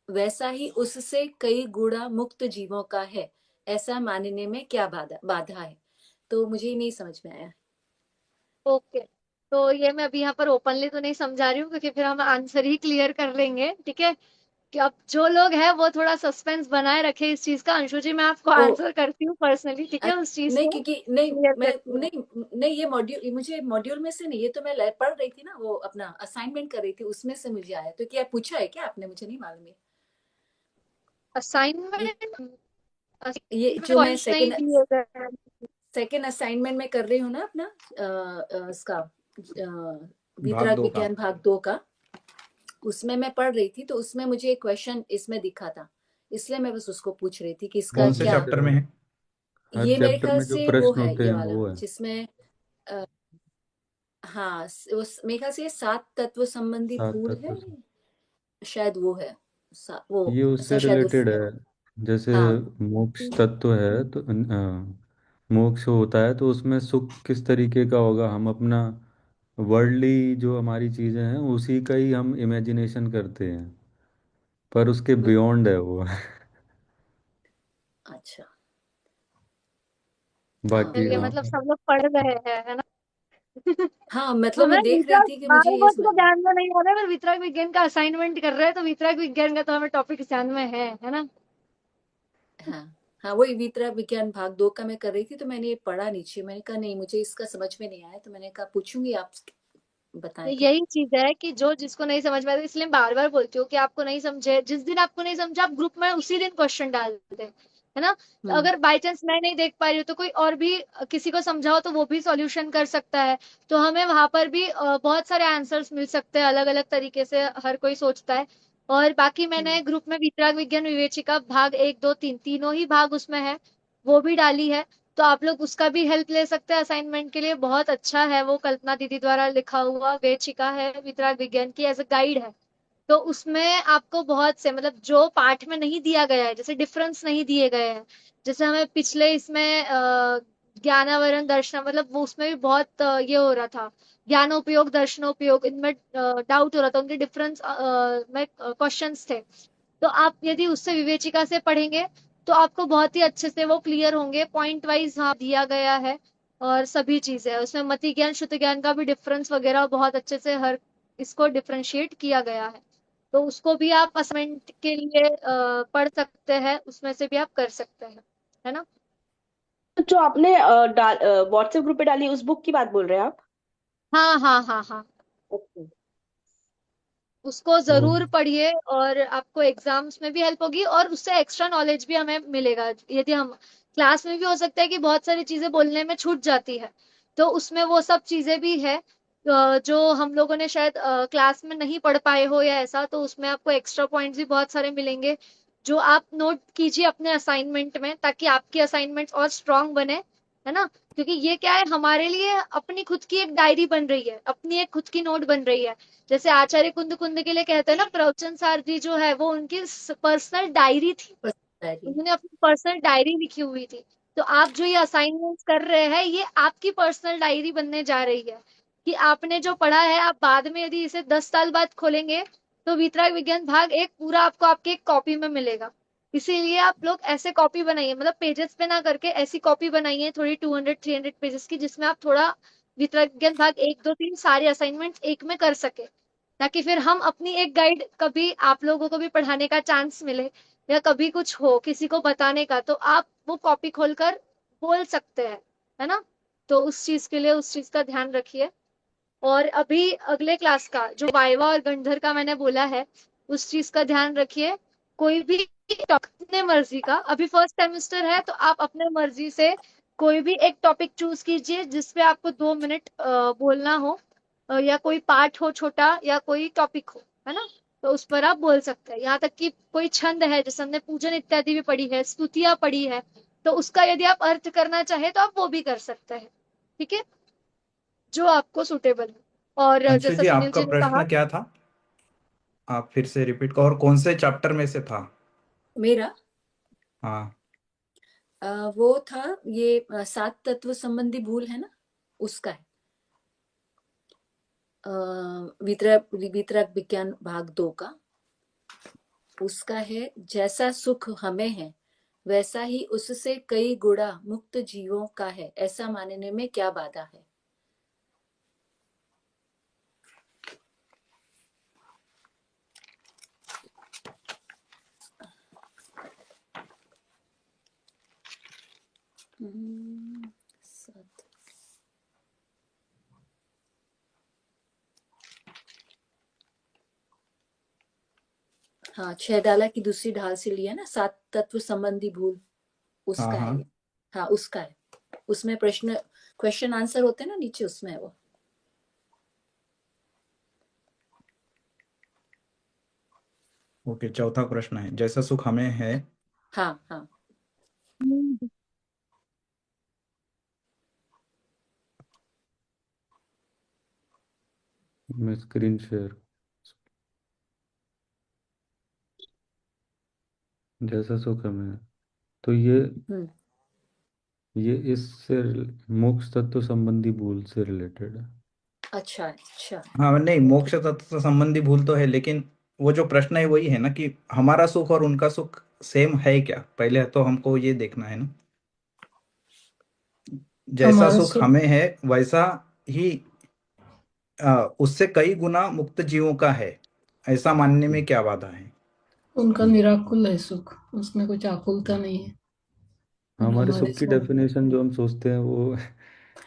वैसा ही उससे कई गुणा मुक्त जीवों का है, ऐसा मानने में क्या बाधा बाधा है। तो मुझे ये नहीं समझ में आया। ओके, तो ये मैं अभी यहाँ पर ओपनली तो नहीं समझा रही हूँ, क्योंकि फिर हम आंसर ही क्लियर कर लेंगे। ठीक है, कि अब जो लोग हैं वो थोड़ा सस्पेंस बनाए रखे इस चीज का। अंशु जी, मैं आपको ओ आंसर करती हूँ पर्सनली, ठीक है, उस चीज नहीं, को क्योंकि नहीं क्लियर मैं करती हूँ। नहीं ये मॉड्यूल, मुझे मॉड्यूल में से नहीं, ये तो मैं पढ़ रही थी ना, वो अपना असाइनमेंट कर रही थी, उसमें से मुझे आया। तो क्या पूछा है क्या आपने, मुझे नहीं मालूम है। ये असाइनमेंट ये जो मैं पॉइंट्स नहीं दिए गए हैं। सेकंड असाइनमेंट में कर रही हूँ ना अपना, इसका भाग वितराग 2 का। विज्ञान भाग 2 का, उसमें मैं पढ़ रही थी तो उसमें मुझे एक क्वेश्चन इसमें दिखा था, इसलिए मैं बस उसको पूछ रही थी कि इसका कौन से ये क्या। चैप्टर में है? हर ये मेरे चैप्टर ख्याल में जो से वो प्रश्न है, होते ये हैं वाला वो है। जिसमें हाँ, मेरे ख्याल से ये 7 तत्व संबंधी सात फूल है, तत्व से शायद वो है। वो ये ऐसा उससे शायद रिलेटेड है। जैसे हाँ। मोक्ष तत्व है तो मोक्ष होता है तो उसमें सुख किस तरीके का होगा, हम अपना वर्ल्डली जो हमारी चीजें हैं उसी का ही हम इमेजिनेशन करते हैं, पर उसके बियॉन्ड है वो। अच्छा। हाँ बाकी चलिए, हाँ। मतलब सब लोग पढ़ रहे हैं, है ना? हाँ, मतलब हमें मैं देख रही वितरक थी कि मुझे बारह ये वर्ष समझ का में। ध्यान में नहीं हो रहा है, पर वितरक विज्ञान का असाइनमेंट कर रहे हैं, तो वितरक विज्ञान का तो हमें टॉपिक ध्यान में है ना? हाँ हाँ, वही वितरक विज्ञान भाग 2 का मैं कर रही थी, तो मैंने ये पढ़ा नीचे, मैंने कहा नहीं मुझे इसका समझ में नहीं आया, तो मैंने कहा पूछूंगी आप बताएं तो। यही चीज है कि जो जिसको नहीं समझ में आता, इसलिए बार बार बोलती हूँ कि आपको नहीं समझे, जिस दिन आपको नहीं समझा आप ग्रुप में उसी दिन क्वेश्चन डाल दें, है ना। अगर बाई चांस मैं नहीं देख पा रही हूँ तो कोई और भी किसी को समझाओ तो वो भी सॉल्यूशन कर सकता है। तो हमें वहां पर भी बहुत सारे आंसर्स मिल सकते हैं, अलग अलग तरीके से हर कोई सोचता है। और बाकी मैंने ग्रुप में वितराग विज्ञान विवेचिका भाग 1 2 3 तीनों ही भाग उसमें है, वो भी डाली है। तो आप लोग उसका भी हेल्प ले सकते हैं असाइनमेंट के लिए, बहुत अच्छा है वो, कल्पना दीदी द्वारा लिखा हुआ वेचिका है वितराग विज्ञान की, एज अ गाइड है। तो उसमें आपको बहुत से मतलब जो पाठ में नहीं दिया गया है, जैसे डिफरेंस नहीं दिए गए हैं, जैसे हमें पिछले इसमें ज्ञानावरण दर्शन मतलब वो उसमें भी बहुत ये हो रहा था, ज्ञानोपयोग दर्शनोपयोग इनमें डाउट हो रहा था, उनके डिफरेंस में क्वेश्चंस थे। तो आप यदि उससे विवेचिका से पढ़ेंगे तो आपको बहुत ही अच्छे से वो क्लियर होंगे, पॉइंट वाइज वहाँ दिया गया है। और सभी चीजें उसमें मति ज्ञान श्रुति ज्ञान का भी डिफरेंस वगैरह बहुत अच्छे से हर इसको डिफरेंशिएट किया गया है। तो उसको भी आप असाइनमेंट के लिए पढ़ सकते हैं, उसमें से भी आप कर सकते हैं, है ना। तो जो आपने व्हाट्सएप ग्रुप पे डाली उस बुक की बात बोल रहे हैं आप? हाँ हाँ हाँ हाँ, ओके। उसको तो जरूर पढ़िए और आपको एग्जाम्स में भी हेल्प होगी और उससे एक्स्ट्रा नॉलेज भी हमें मिलेगा। यदि हम क्लास में भी हो सकता है कि बहुत सारी चीजें बोलने में छूट जाती है, तो उसमें वो सब चीजें भी है जो हम लोगों ने शायद क्लास में नहीं पढ़ पाए हो या ऐसा, तो उसमें आपको एक्स्ट्रा पॉइंट्स भी बहुत सारे मिलेंगे जो आप नोट कीजिए अपने असाइनमेंट में, ताकि आपकी असाइनमेंट्स और स्ट्रांग बने, है ना। क्योंकि ये क्या है, हमारे लिए अपनी खुद की एक डायरी बन रही है, अपनी एक खुद की नोट बन रही है। जैसे आचार्य कुंद कुंद के लिए कहते हैं ना, प्रवचन सार जी जो है वो उनकी पर्सनल डायरी थी, डायरी। उन्होंने अपनी पर्सनल डायरी लिखी हुई थी। तो आप जो ये असाइनमेंट्स कर रहे हैं ये आपकी पर्सनल डायरी बनने जा रही है, कि आपने जो पढ़ा है आप बाद में यदि इसे 10 साल बाद खोलेंगे तो वितराग विज्ञान भाग एक पूरा आपको आपके एक कॉपी में मिलेगा। इसीलिए आप लोग ऐसे कॉपी बनाइए, मतलब पेजेस पे ना करके ऐसी कॉपी बनाइए थोड़ी 200 300 पेजेस की, जिसमें आप थोड़ा वितराग विज्ञान भाग 1 2 3 सारे असाइनमेंट्स एक में कर सके, ताकि फिर हम अपनी एक गाइड कभी आप लोगों को भी पढ़ाने का चांस मिले या कभी कुछ हो किसी को बताने का, तो आप वो कॉपी खोलकर बोल सकते हैं, है ना। तो उस चीज के लिए उस चीज का ध्यान रखिए। और अभी अगले क्लास का जो वाइवा और गंधर का मैंने बोला है, उस चीज का ध्यान रखिए। कोई भी अपने मर्जी का, अभी फर्स्ट सेमेस्टर है तो आप अपने मर्जी से कोई भी एक टॉपिक चूज कीजिए जिसपे आपको 2 मिनट बोलना हो, या कोई पाठ हो छोटा या कोई टॉपिक हो, है ना। तो उस पर आप बोल सकते हैं, यहाँ तक कि कोई छंद है जैसे हमने पूजन इत्यादि भी पढ़ी है, स्तुतियां पढ़ी है, तो उसका यदि आप अर्थ करना चाहे तो आप वो भी कर सकते हैं, ठीक है, जो आपको सुटेबल है। और अंशु जैसा जी, सुनील आपका जी ने कहा, प्रश्न क्या था? आप फिर से रिपीट करो, और कौन से चैप्टर में से था? मेरा हाँ। वो था ये 7 तत्व संबंधी भूल है ना, उसका है। वितरक विज्ञान भाग 2 का उसका है, जैसा सुख हमें है वैसा ही उससे कई गुणा मुक्त जीवों का है, ऐसा मानने में क्या बाधा है। हाँ, 6 डाला की दूसरी ढाल से लिया ना, 7 तत्व संबंधी भूल, हाँ उसका है हाँ। ये। हाँ, उसका है, उसमें प्रश्न क्वेश्चन आंसर होते हैं ना नीचे, उसमें है वो। ओके, चौथा प्रश्न है, जैसा सुख हमें है। हाँ हाँ। मैं स्क्रीन शेयर, जैसा सुख हमें है। तो ये इससे मोक्ष तत्व संबंधी भूल से रिलेटेड है। अच्छा अच्छा। हाँ, नहीं, ओके। मोक्ष तत्व से संबंधी भूल तो है, लेकिन वो जो प्रश्न है वही है ना कि हमारा सुख और उनका सुख सेम है क्या, पहले तो हमको ये देखना है ना। जैसा हमारा सुख सुख हमें है वैसा ही उससे कई गुना मुक्त जीवों का है, ऐसा मानने में क्या बाधा है? उनका निराकुल है सुख, उसमें कुछ आकुलता नहीं है। हमारे हमारे सुख की सुख। डेफिनेशन जो हम सोचते हैं वो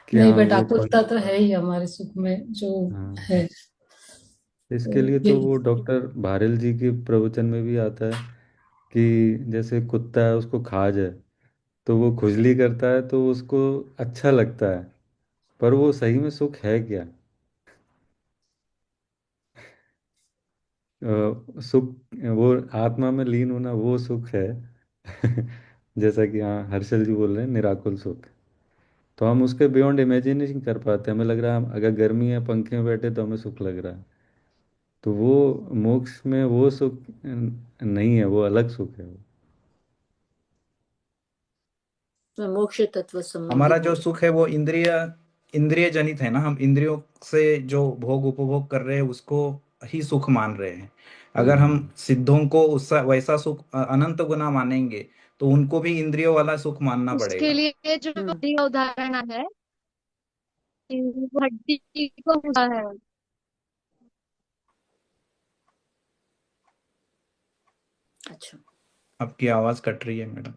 कि नहीं, हाँ बट वो आकुलता तो है ही हमारे सुख में जो हाँ, है। इसके तो लिए तो यही। वो डॉक्टर भारल जी के प्रवचन में भी आता है कि जैसे कुत्ता है उसको खा जाए तो वो खुजली करता है तो उसको अच्छा लगता है, पर वो सही में सुख है क्या? सुख, वो आत्मा में लीन होना वो सुख है। जैसा कि हाँ हर्षल जी बोल रहे हैं निराकुल सुख, तो हम उसके बियॉन्ड इमेजिन नहीं कर पाते। हमें लग रहा है अगर गर्मी है पंखे में बैठे तो हमें सुख लग रहा है, तो वो मोक्ष में वो सुख नहीं है, वो अलग सुख है वो। मोक्ष तत्व संबंधी हमारा जो बोल। सुख है वो इंद्रिय जनित है ना, हम इंद्रियों से जो भोग उपभोग कर रहे हैं उसको ही सुख मान रहे हैं। अगर हम सिद्धों को उस वैसा सुख अनंत गुना मानेंगे तो उनको भी इंद्रियों वाला सुख मानना उसके पड़ेगा। लिए जो हम्म। हड्डी का उदाहरण है कि वो हड्डी को हुआ है। अच्छा। आपकी आवाज कट रही है मैडम,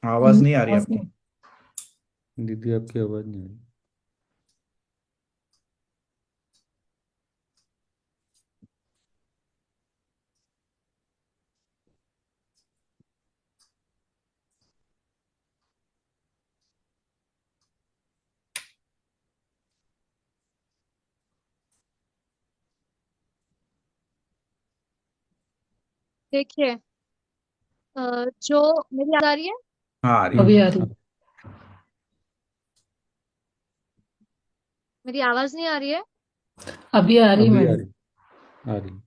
आवाज नहीं आ रही आवाज आपकी। नहीं। दीदी आपकी आवाज नहीं आ रही। देखिए, जो मेरी आवाज आ रही है? हाँ आ रही है। अभी आ रही। मेरी आवाज नहीं आ रही है? अभी आ रही अभी आ मैडम। रही, आ रही।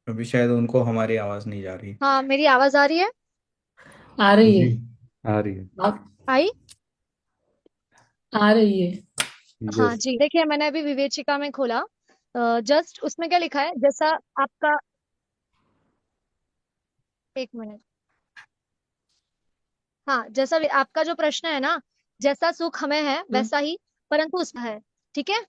अभी शायद उनको हमारी आवाज नहीं जा रही। हाँ, मेरी आवाज आ रही है? आ रही जी है। आ रही है। आप। आई? आ रही है। हाँ यस। जी, देखिए मैंने अभी विवेचिका में खोला। जस्ट उसमें क्या लिखा है, जैसा आपका, एक मिनट। हाँ, जैसा आपका जो प्रश्न है ना, जैसा सुख हमें है हम्म। वैसा ही परंतु उसमें है। ठीक है,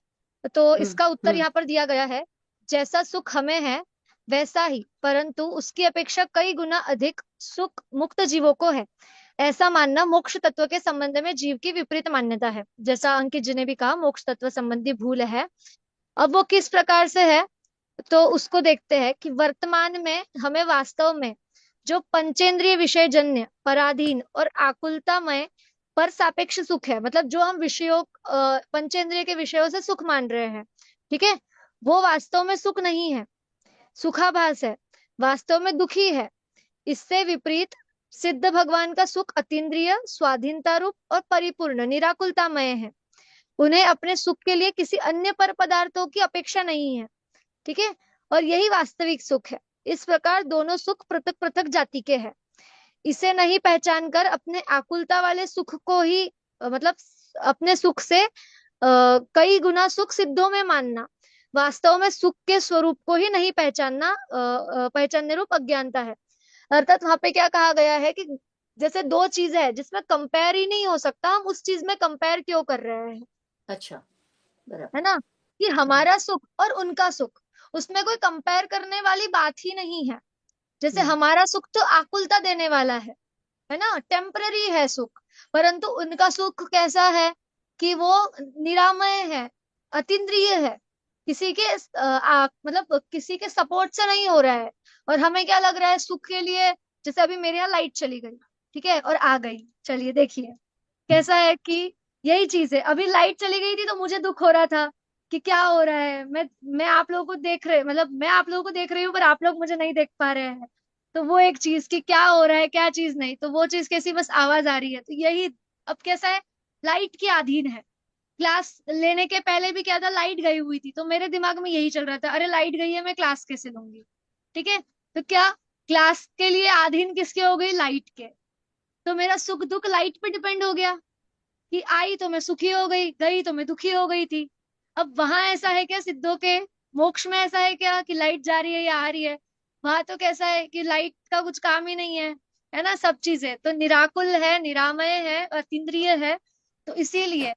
तो हम्म। इसका उत्तर हम्म। यहाँ पर दिया गया है। जैसा सुख हमें है वैसा ही परंतु उसकी अपेक्षा कई गुना अधिक सुख मुक्त जीवों को है, ऐसा मानना मोक्ष तत्व के संबंध में जीव की विपरीत मान्यता है। जैसा अंकित जी ने भी कहा, मोक्ष तत्व संबंधी भूल है। अब वो किस प्रकार से है, तो उसको देखते हैं कि वर्तमान में हमें वास्तव में जो पंचेंद्रिय विषय जन्य पराधीन और आकुलतामय पर सापेक्ष सुख है, मतलब जो हम विषयों पंचेंद्रिय के विषयों से सुख मान रहे हैं, ठीक है, वो वास्तव में सुख नहीं है, सुखाभास है, वास्तव में दुखी है। इससे विपरीत सिद्ध भगवान का सुख अतीन्द्रिय स्वाधीनता रूप और परिपूर्ण निराकुलतामय है। उन्हें अपने सुख के लिए किसी अन्य पर पदार्थों की अपेक्षा नहीं है। ठीक है, और यही वास्तविक सुख है। इस प्रकार दोनों सुख पृथक पृथक जाति के हैं। इसे नहीं पहचान कर अपने आकुलता वाले सुख को ही मतलब अपने सुख से कई गुना सुख सिद्धों में मानना, वास्तव में सुख के स्वरूप को ही नहीं पहचानना, पहचानने रूप अज्ञानता है। अर्थात वहां पे क्या कहा गया है कि जैसे दो चीजें हैं जिसमें कंपेयर ही नहीं हो सकता, हम उस चीज में कंपेयर क्यों कर रहे हैं, अच्छा, बराबर। है ना, कि हमारा सुख और उनका सुख, उसमें कोई कंपेयर करने वाली बात ही नहीं है। जैसे हम्म। हमारा सुख तो आकुलता देने वाला है ना, टेम्पररी है सुख, परंतु उनका सुख कैसा है कि वो निरामय है, अतीन्द्रिय है, किसी के मतलब किसी के सपोर्ट से नहीं हो रहा है। और हमें क्या लग रहा है सुख के लिए, जैसे अभी मेरे यहाँ लाइट चली गई, ठीक है, और आ गई, चलिए देखिए कैसा है कि यही चीज है। अभी लाइट चली गई थी तो मुझे दुख हो रहा था कि क्या हो रहा है, मैं आप लोगों को देख रहे, मतलब मैं आप लोगों को देख रही हूँ पर आप लोग मुझे नहीं देख पा रहे हैं। तो वो एक चीज कि क्या हो रहा है क्या चीज नहीं, तो वो चीज कैसी, बस आवाज आ रही है, तो यही अब कैसा है, लाइट के अधीन है। क्लास लेने के पहले भी क्या था, लाइट गई हुई थी तो मेरे दिमाग में यही चल रहा था, अरे लाइट गई है मैं क्लास कैसे लूंगी। ठीक है, तो क्या क्लास के लिए अधीन किसके हो गई, लाइट के। तो मेरा सुख दुख लाइट पे डिपेंड हो गया कि आई तो मैं सुखी हो गई, गई तो मैं दुखी हो गई थी। अब वहां ऐसा है क्या सिद्धों के, मोक्ष में ऐसा है क्या कि लाइट जा रही है या आ रही है, वहां तो कैसा है कि लाइट का कुछ काम ही नहीं है ना, सब चीजें तो निराकुल है, निरामय है, अतीन्द्रिय है। तो इसीलिए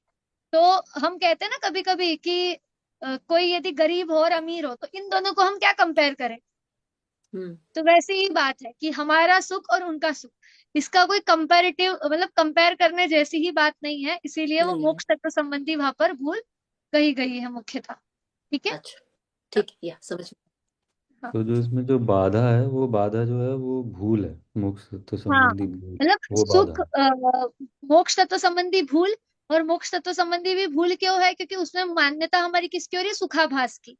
तो हम कहते हैं ना कभी कभी कि कोई यदि गरीब हो और अमीर हो तो इन दोनों को हम क्या कंपेयर करें। हम्म तो वैसे ही बात है कि हमारा सुख और उनका सुख, इसका कोई कंपैरेटिव मतलब कंपेयर करने जैसी ही बात नहीं है, इसीलिए वो नहीं है। मोक्ष तत्व संबंधी वहां पर भूल कही गई है मुख्यतः। ठीक है। अच्छा ठीक है, या समझ में। हाँ तो जो इसमें जो बाधा है वो बाधा जो है वो भूल है, मोक्ष तत्व हाँ, संबंधी भूल, मतलब वो बाधा सुख है। मोक्ष तत्व संबंधी भूल, और मोक्ष तत्व संबंधी भी भूल क्यों है, क्योंकि उसमें मान्यता हमारी किसकी हो रही है, सुखाभास की,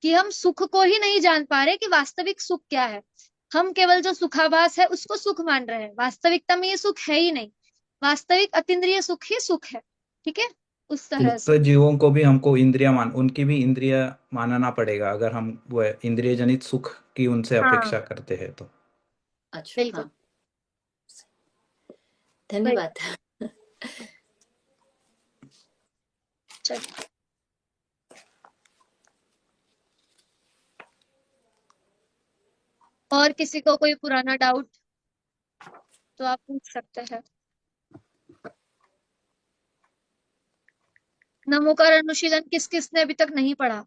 कि हम सुख को ही नहीं जान पा रहे कि वास्तविक सुख क्या है। हम केवल जो सुखाभास है उसको सुख मान रहे हैं, वास्तविकता में ये सुख है ही नहीं। वास्तविक अतीन्द्रिय सुख ही सुख है। ठीक है, उस तरह मुक्त से। जीवों को भी हमको उनकी भी इंद्रिय मानना पड़ेगा, अगर हम वह इंद्रिय जनित सुख की उनसे हाँ अपेक्षा करते हैं तो। अच्छा बिल्कुल। हाँ, वही। धन्यवाद। चलिए, और किसी को कोई पुराना डाउट तो आप पूछ सकते हैं। नमोकार अनुशीलन किस किसने अभी तक नहीं पढ़ा।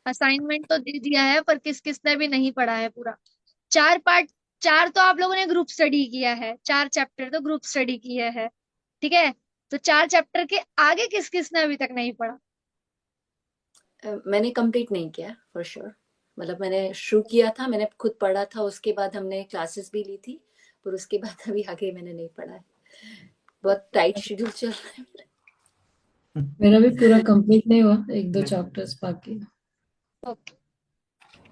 असाइनमेंट तो दे दिया है पर किस किसने भी नहीं पढ़ा है पूरा। 4 पार्ट, 4 तो आप लोगों ने ग्रुप स्टडी किया है, 4 चैप्टर तो ग्रुप स्टडी किए हैं। ठीक है, तो 4 चैप्टर के आगे किस किसने अभी तक नहीं पढ़ा। मैंने कंप्लीट नहीं किया फॉर श्योर, मतलब मैंने शुरू किया था, मैंने खुद पढ़ा था, उसके बाद हमने क्लासेस भी ली थी, पर उसके बाद अभी आगे मैंने नहीं पढ़ा है, बहुत टाइट शेड्यूल चल रहा है मेरा। मेरा भी पूरा कंप्लीट नहीं हुआ, 1-2 चैप्टर्स बाकी है। ओके,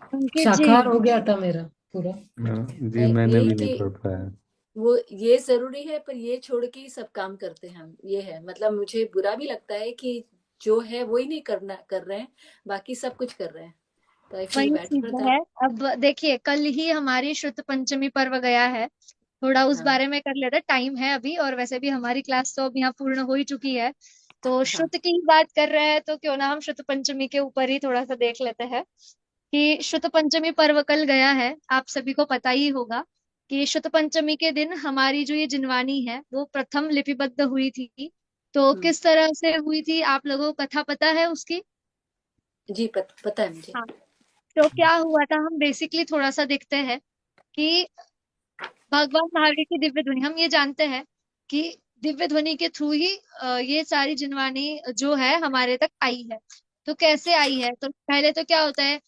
अंकित जी। शाखाहार हो गया था मेरा पूरा। जी मैंने यही भी नहीं कि पढ़ पाया। वो ये जरूरी है, पर ये छोड़ के ही सब काम करते हैं हम, ये है। मतलब मुझे बुरा भी लगता है कि जो है वो ही नहीं कर रहे हैं, बाकी सब कुछ कर रहे हैं, तो आई फील वही बैड चीज फॉर है। दैट। अब देखिए, कल ही हमारी श्रुत पंचमी पर्व गया है, थोड़ा उस हाँ बारे में कर लेते, टाइम है अभी, और वैसे भी हमारी क्लास तो अब यहाँ पूर्ण हो ही चुकी है। तो हाँ। श्रुत की ही बात कर रहे हैं तो क्यों ना हम श्रुत पंचमी के ऊपर ही थोड़ा सा देख लेते हैं कि श्रुत पंचमी पर्व कल गया है। आप सभी को पता ही होगा कि श्रुत पंचमी के दिन हमारी जो ये जिनवानी है वो प्रथम लिपिबद्ध हुई थी। तो हम्म, किस तरह से हुई थी, आप लोगों को कथा पता है उसकी। जी पता है मुझे। हाँ, तो क्या हुआ था, हम बेसिकली थोड़ा सा देखते हैं कि भगवान महावीर की दिव्य ध्वनि, हम ये जानते हैं कि दिव्य ध्वनि के थ्रू ही ये सारी जिनवानी जो है हमारे तक आई है। तो कैसे आई है, तो पहले तो क्या होता है,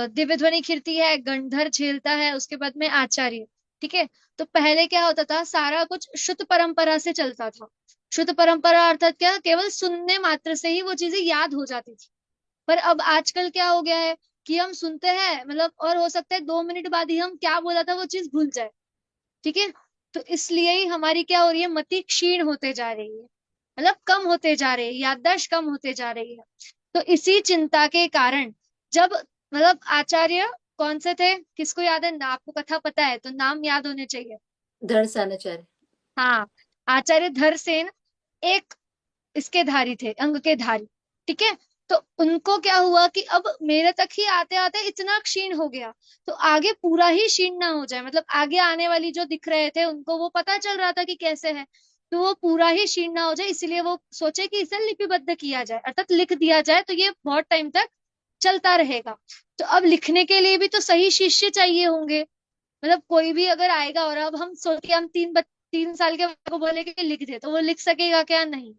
दिव्य ध्वनि खिरती है, गंधर झेलता है, उसके बाद में आचार्य। ठीक है, तो पहले क्या होता था, सारा कुछ शुद्ध परंपरा से चलता था। शुद्ध परंपरा अर्थात क्या, केवल सुनने मात्र से ही वो चीजें याद हो जाती थी। पर अब आजकल क्या हो गया है कि हम सुनते हैं, मतलब और हो सकता है 2 मिनट बाद ही हम क्या बोला था वो चीज भूल जाए। ठीक है, तो इसलिए ही हमारी क्या हो रही है, मति क्षीण होते जा रही है, मतलब कम होते जा रही है, याददाश्त कम होते जा रही है। तो इसी चिंता के कारण जब मतलब आचार्य कौन से थे, किसको याद है, आपको कथा पता है तो नाम याद होने चाहिए। धड़सानाचार्य। हाँ, आचार्य धरसेन एक इसके धारी थे, अंग के धारी। ठीक है, तो उनको क्या हुआ कि अब मेरे तक ही आते आते इतना क्षीण हो गया, तो आगे पूरा ही क्षीण ना हो जाए, मतलब आगे आने वाली जो दिख रहे थे उनको वो पता चल रहा था कि कैसे है, तो वो पूरा ही क्षीण ना हो जाए, इसलिए वो सोचे कि इसे लिपिबद्ध किया जाए, अर्थात लिख दिया जाए, तो ये बहुत टाइम तक चलता रहेगा। तो अब लिखने के लिए भी तो सही शिष्य चाहिए होंगे, मतलब कोई भी अगर आएगा, और अब हम सोचिए हम 3 साल के बच्चे को बोले कि लिख दे, तो वो लिख सकेगा क्या, नहीं।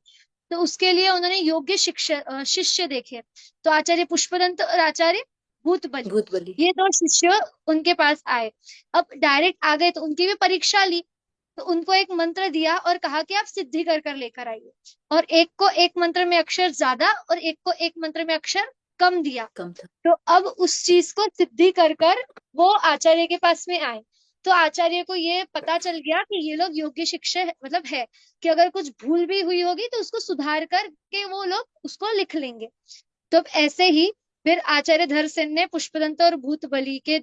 तो उसके लिए उन्होंने योग्य शिष्य देखे, तो आचार्य पुष्पदंत और आचार्य भूतबली, भूत बलि। ये 2 शिष्य उनके पास आए। अब डायरेक्ट आ गए तो उनकी भी परीक्षा ली, तो उनको एक मंत्र दिया और कहा कि आप सिद्धि कर कर लेकर आइए, और एक को एक मंत्र में अक्षर ज्यादा और एक को एक मंत्र में अक्षर कम दिया। कम था। तो अब उस चीज को सिद्धि कर कर वो आचार्य के पास में आए। तो आचार्य को ये पता चल गया कि ये लोग योग्य शिक्षा मतलब है, कि अगर कुछ भूल भी हुई होगी तो उसको सुधार कर के वो लोग उसको लिख लेंगे। तो अब ऐसे ही फिर आचार्य धरसेन ने पुष्पदंत और भूतबली के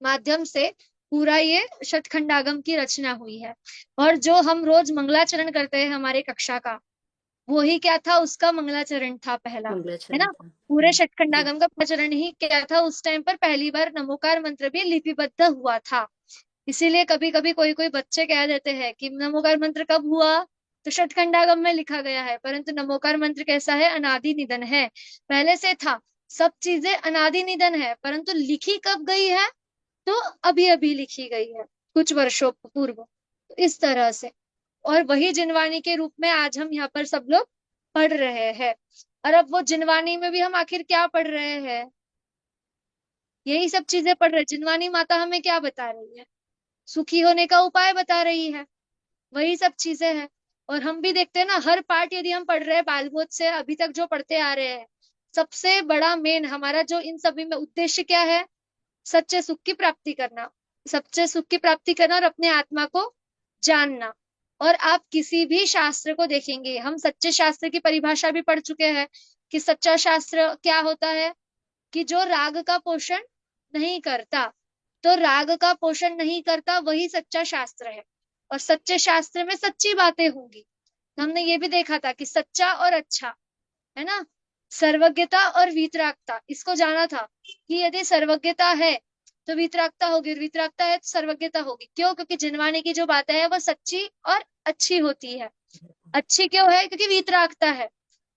माध्यम से पूरा ये षटखंडागम की रचना हुई है। और जो हम रोज मंगलाचरण करते हैं हमारे कक्षा का, वो ही क्या था, उसका मंगलाचरण था पहला, है मंगलाचरण ना। था। पूरे जी। षटखंडागम का प्रचरण ही क्या था, उस टाइम पर पहली बार नमोकार मंत्र भी लिपिबद्ध हुआ था। इसीलिए कभी कभी कोई कोई बच्चे कह देते हैं कि नमोकार मंत्र कब हुआ, तो षटखंडागम में लिखा गया है, परंतु नमोकार मंत्र कैसा है? अनादि निधन है, पहले से था, सब चीजें अनादि निधन है, परंतु लिखी कब गई है? तो अभी अभी लिखी गई है, कुछ वर्षों पूर्व। तो इस तरह से, और वही जिनवाणी के रूप में आज हम यहाँ पर सब लोग पढ़ रहे हैं। और अब वो जिनवाणी में भी हम आखिर क्या पढ़ रहे हैं? यही सब चीजें पढ़ रहे हैं। जिनवाणी माता हमें क्या बता रही है? सुखी होने का उपाय बता रही है, वही सब चीजें हैं। और हम भी देखते हैं ना, हर पार्ट यदि हम पढ़ रहे हैं बालबोध से अभी तक जो पढ़ते आ रहे हैं, सबसे बड़ा मेन हमारा जो इन सभी में उद्देश्य क्या है? सच्चे सुख की प्राप्ति करना, सच्चे सुख की प्राप्ति करना और अपने आत्मा को जानना। और आप किसी भी शास्त्र को देखेंगे, हम सच्चे शास्त्र की परिभाषा भी पढ़ चुके हैं कि सच्चा शास्त्र क्या होता है, कि जो राग का पोषण नहीं करता, तो राग का पोषण नहीं करता वही सच्चा शास्त्र है। और सच्चे शास्त्र में सच्ची बातें होंगी। हमने ये भी देखा था कि सच्चा और अच्छा, है ना, सर्वज्ञता और वीतरागता, इसको जाना था कि यदि सर्वज्ञता है तो वीतरागता होगी, और वीतरागता है तो सर्वज्ञता होगी। क्यों? क्योंकि जिनवाणी की जो बातें हैं वो सच्ची और अच्छी होती है। अच्छी क्यों है? क्योंकि वीतरागता है।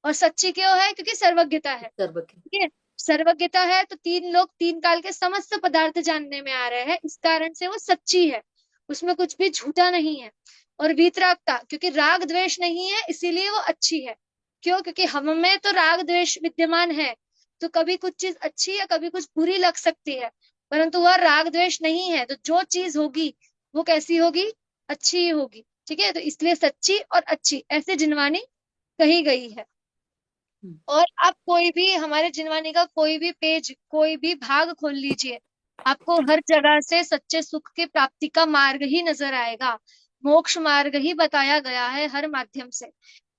और सच्ची क्यों है? क्योंकि सर्वज्ञता है। सर्वज्ञ ठीक है, सर्वज्ञता है तो तीन लोग तीन काल के समस्त पदार्थ जानने में आ रहे हैं, इस कारण से वो सच्ची है, उसमें कुछ भी झूठा नहीं है। और वीतरागता, क्योंकि राग द्वेष नहीं है इसीलिए वो अच्छी है। क्यों? क्योंकि हम में तो राग द्वेष विद्यमान है, तो कभी कुछ चीज अच्छी या कभी कुछ बुरी लग सकती है, परंतु वह राग द्वेष नहीं है, तो जो चीज होगी वो कैसी होगी? अच्छी ही होगी। ठीक है, तो इसलिए सच्ची और अच्छी ऐसे जिनवानी कही गई है। और आप कोई भी हमारे जिनवानी का कोई भी पेज, कोई भी भाग खोल लीजिए, आपको हर जगह से सच्चे सुख की प्राप्ति का मार्ग ही नजर आएगा, मोक्ष मार्ग ही बताया गया है हर माध्यम से,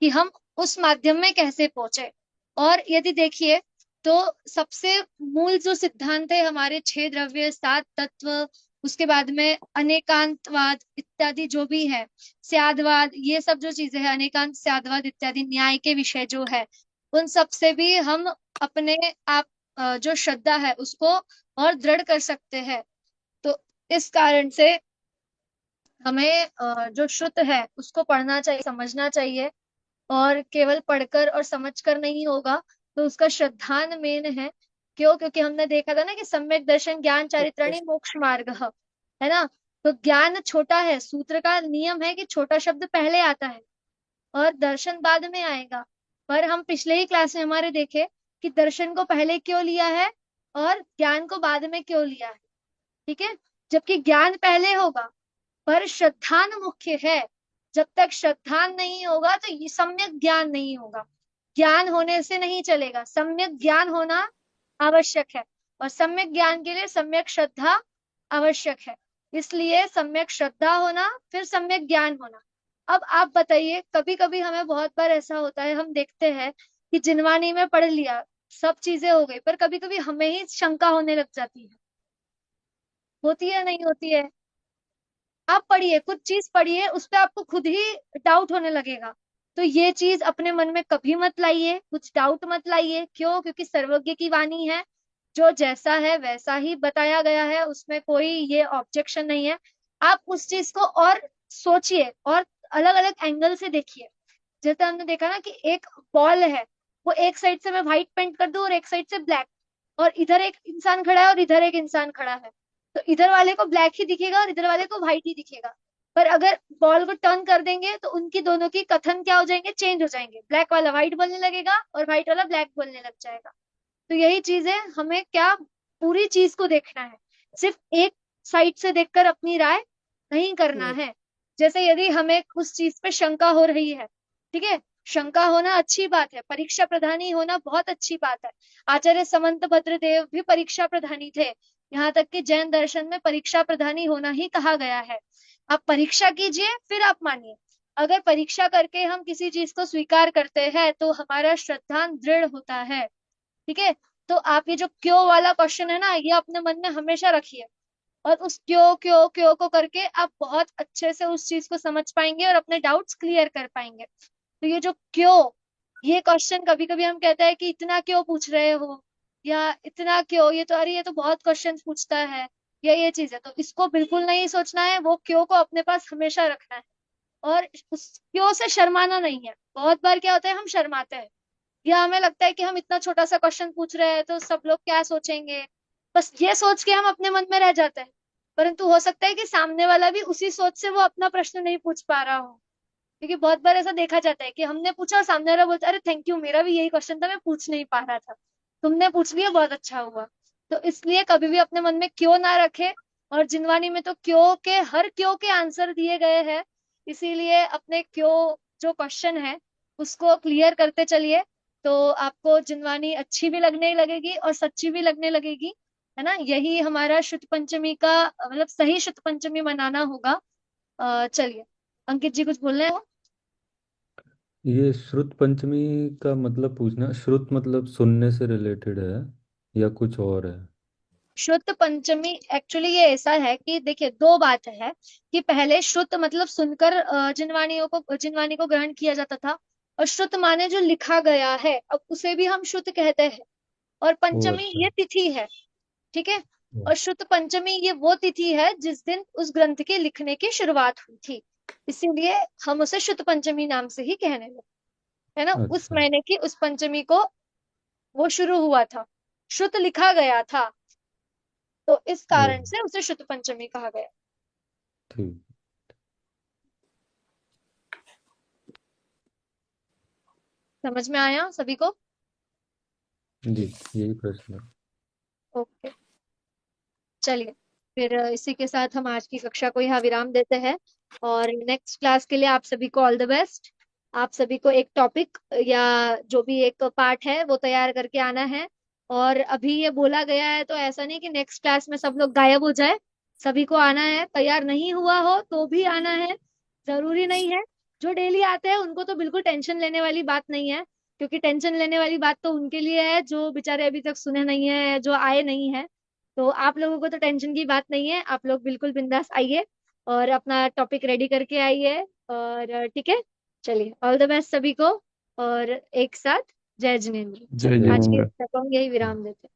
कि हम उस माध्यम में कैसे पहुंचे। और यदि देखिए तो सबसे मूल जो सिद्धांत है हमारे, छह द्रव्य, सात तत्व, उसके बाद में अनेकांतवाद इत्यादि जो भी है, स्यादवाद, ये सब जो चीजें हैं, अनेकांत स्यादवाद इत्यादि न्याय के विषय जो है, उन सब से भी हम अपने आप जो श्रद्धा है उसको और दृढ़ कर सकते हैं। तो इस कारण से हमें जो शुद्ध है उसको पढ़ना चाहिए, समझना चाहिए। और केवल पढ़कर और समझकर नहीं होगा, तो उसका श्रद्धान मेन है। क्यों? क्योंकि हमने देखा था ना कि सम्यक दर्शन ज्ञान चारित्रणी मोक्ष मार्ग है ना। तो ज्ञान छोटा है, सूत्र का नियम है कि छोटा शब्द पहले आता है और दर्शन बाद में आएगा। पर हम पिछले ही क्लास में हमारे देखे कि दर्शन को पहले क्यों लिया है और ज्ञान को बाद में क्यों लिया है। ठीक है, जबकि ज्ञान पहले होगा, पर श्रद्धान मुख्य है। जब तक श्रद्धान नहीं होगा तो ये सम्यक ज्ञान नहीं होगा। ज्ञान होने से नहीं चलेगा, सम्यक ज्ञान होना आवश्यक है, और सम्यक ज्ञान के लिए सम्यक श्रद्धा आवश्यक है। इसलिए सम्यक श्रद्धा होना, फिर सम्यक ज्ञान होना। अब आप बताइए, कभी कभी हमें बहुत बार ऐसा होता है, हम देखते हैं कि जिनवानी में पढ़ लिया, सब चीजें हो गई, पर कभी कभी हमें ही शंका होने लग जाती है। होती है नहीं होती है? आप पढ़िए, कुछ चीज पढ़िए, उस पर आपको खुद ही डाउट होने लगेगा। तो ये चीज अपने मन में कभी मत लाइए, कुछ डाउट मत लाइए। क्यों? क्योंकि सर्वज्ञ की वाणी है, जो जैसा है वैसा ही बताया गया है, उसमें कोई ये ऑब्जेक्शन नहीं है। आप उस चीज को और सोचिए और अलग अलग एंगल से देखिए। जैसे हमने देखा ना कि एक बॉल है, वो एक साइड से मैं व्हाइट पेंट कर दूं और एक साइड से ब्लैक, और इधर एक इंसान खड़ा है और इधर एक इंसान खड़ा है, तो इधर वाले को ब्लैक ही दिखेगा और इधर वाले को व्हाइट ही दिखेगा। पर अगर बॉल को टर्न कर देंगे तो उनकी दोनों की कथन क्या हो जाएंगे? चेंज हो जाएंगे, ब्लैक वाला व्हाइट बोलने लगेगा और व्हाइट वाला ब्लैक बोलने लग जाएगा। तो यही चीज है, हमें क्या पूरी चीज को देखना है, सिर्फ एक साइड से देखकर अपनी राय नहीं करना है। जैसे यदि हमें उस चीज पे शंका हो रही है, ठीक है, शंका होना अच्छी बात है, परीक्षा प्रधानी होना बहुत अच्छी बात है। आचार्य समंत भद्रदेव भी परीक्षा प्रधानी थे, यहाँ तक कि जैन दर्शन में परीक्षा प्रधानी होना ही कहा गया है। आप परीक्षा कीजिए फिर आप मानिए। अगर परीक्षा करके हम किसी चीज को स्वीकार करते हैं तो हमारा श्रद्धान दृढ़ होता है। ठीक है, तो आप ये जो क्यों वाला क्वेश्चन है ना, ये अपने मन में हमेशा रखिए, और उस क्यों क्यों क्यों को करके आप बहुत अच्छे से उस चीज को समझ पाएंगे और अपने डाउट्स क्लियर कर पाएंगे। तो ये जो क्यों, ये क्वेश्चन कभी कभी हम कहते हैं कि इतना क्यों पूछ रहे हो, या इतना क्यों, ये तो अरे ये तो बहुत क्वेश्चन पूछता है, या ये चीज है, तो इसको बिल्कुल नहीं सोचना है, वो क्यों को अपने पास हमेशा रखना है। और उस क्यों से शर्माना नहीं है। बहुत बार क्या होता है, हम शर्माते हैं या हमें लगता है कि हम इतना छोटा सा क्वेश्चन पूछ रहे हैं तो सब लोग क्या सोचेंगे, बस ये सोच के हम अपने मन में रह जाते हैं। परंतु हो सकता है कि सामने वाला भी उसी सोच से वो अपना प्रश्न नहीं पूछ पा रहा हो। क्योंकि बहुत बार ऐसा देखा जाता है कि हमने पूछा और सामने वाला बोलता है, अरे थैंक यू, मेरा भी यही क्वेश्चन था, मैं पूछ नहीं पा रहा था, तुमने पूछ लिया, बहुत अच्छा हुआ। तो इसलिए कभी भी अपने मन में क्यों ना रखे। और जिनवानी में तो हर क्यों के आंसर दिए गए हैं, इसीलिए अपने क्यों जो क्वेश्चन है उसको क्लियर करते चलिए। तो आपको जिनवानी अच्छी भी लगने लगेगी और सच्ची भी लगने लगेगी, है ना। यही हमारा शुद्ध पंचमी का मतलब सही शुद्ध पंचमी मनाना होगा। चलिए, अंकित जी कुछ बोल रहे हैं? ये श्रुत पंचमी का मतलब पूछना, श्रुत मतलब सुनने से रिलेटेड है या कुछ और है? शुद्ध पंचमी एक्चुअली ये ऐसा है कि देखिए, दो बात है कि पहले शुद्ध मतलब सुनकर जिनवाणी को ग्रहण किया जाता था। और शुद्ध माने जो लिखा गया है, अब उसे भी हम शुद्ध कहते हैं। और ओ पंचमी अच्छा। ये तिथि है, ठीक है। ओ, और शुद्ध पंचमी ये वो तिथि है जिस दिन उस ग्रंथ के लिखने की शुरुआत हुई थी, इसीलिए हम उसे शुद्ध पंचमी नाम से ही कहने लगे, है ना। उस अच्छा। महीने की उस पंचमी को वो शुरू हुआ था, शुद्ध लिखा गया था, तो इस ओ कारण से उसे शुद्ध पंचमी कहा गया। ठीक। समझ में आया सभी को? जी, यही प्रश्न है। ओके, चलिए फिर इसी के साथ हम आज की कक्षा को यहाँ विराम देते हैं। और नेक्स्ट क्लास के लिए आप सभी को ऑल द बेस्ट। आप सभी को एक टॉपिक या जो भी एक पार्ट है वो तैयार करके आना है। और अभी ये बोला गया है तो ऐसा नहीं कि नेक्स्ट क्लास में सब लोग गायब हो जाए, सभी को आना है। तैयार नहीं हुआ हो तो भी आना है, जरूरी नहीं है। जो डेली आते हैं उनको तो बिल्कुल टेंशन लेने वाली बात नहीं है, क्योंकि टेंशन लेने वाली बात तो उनके लिए है जो बेचारे अभी तक सुने नहीं है, जो आए नहीं है। तो आप लोगों को तो टेंशन की बात नहीं है, आप लोग बिल्कुल बिंदास आइए और अपना टॉपिक रेडी करके आइए। और ठीक है, चलिए ऑल द बेस्ट सभी को। और एक साथ जय जिनेन्द्र। जय जय आज की जिनेन्द्र। कक्षा को हम यही विराम देते हैं।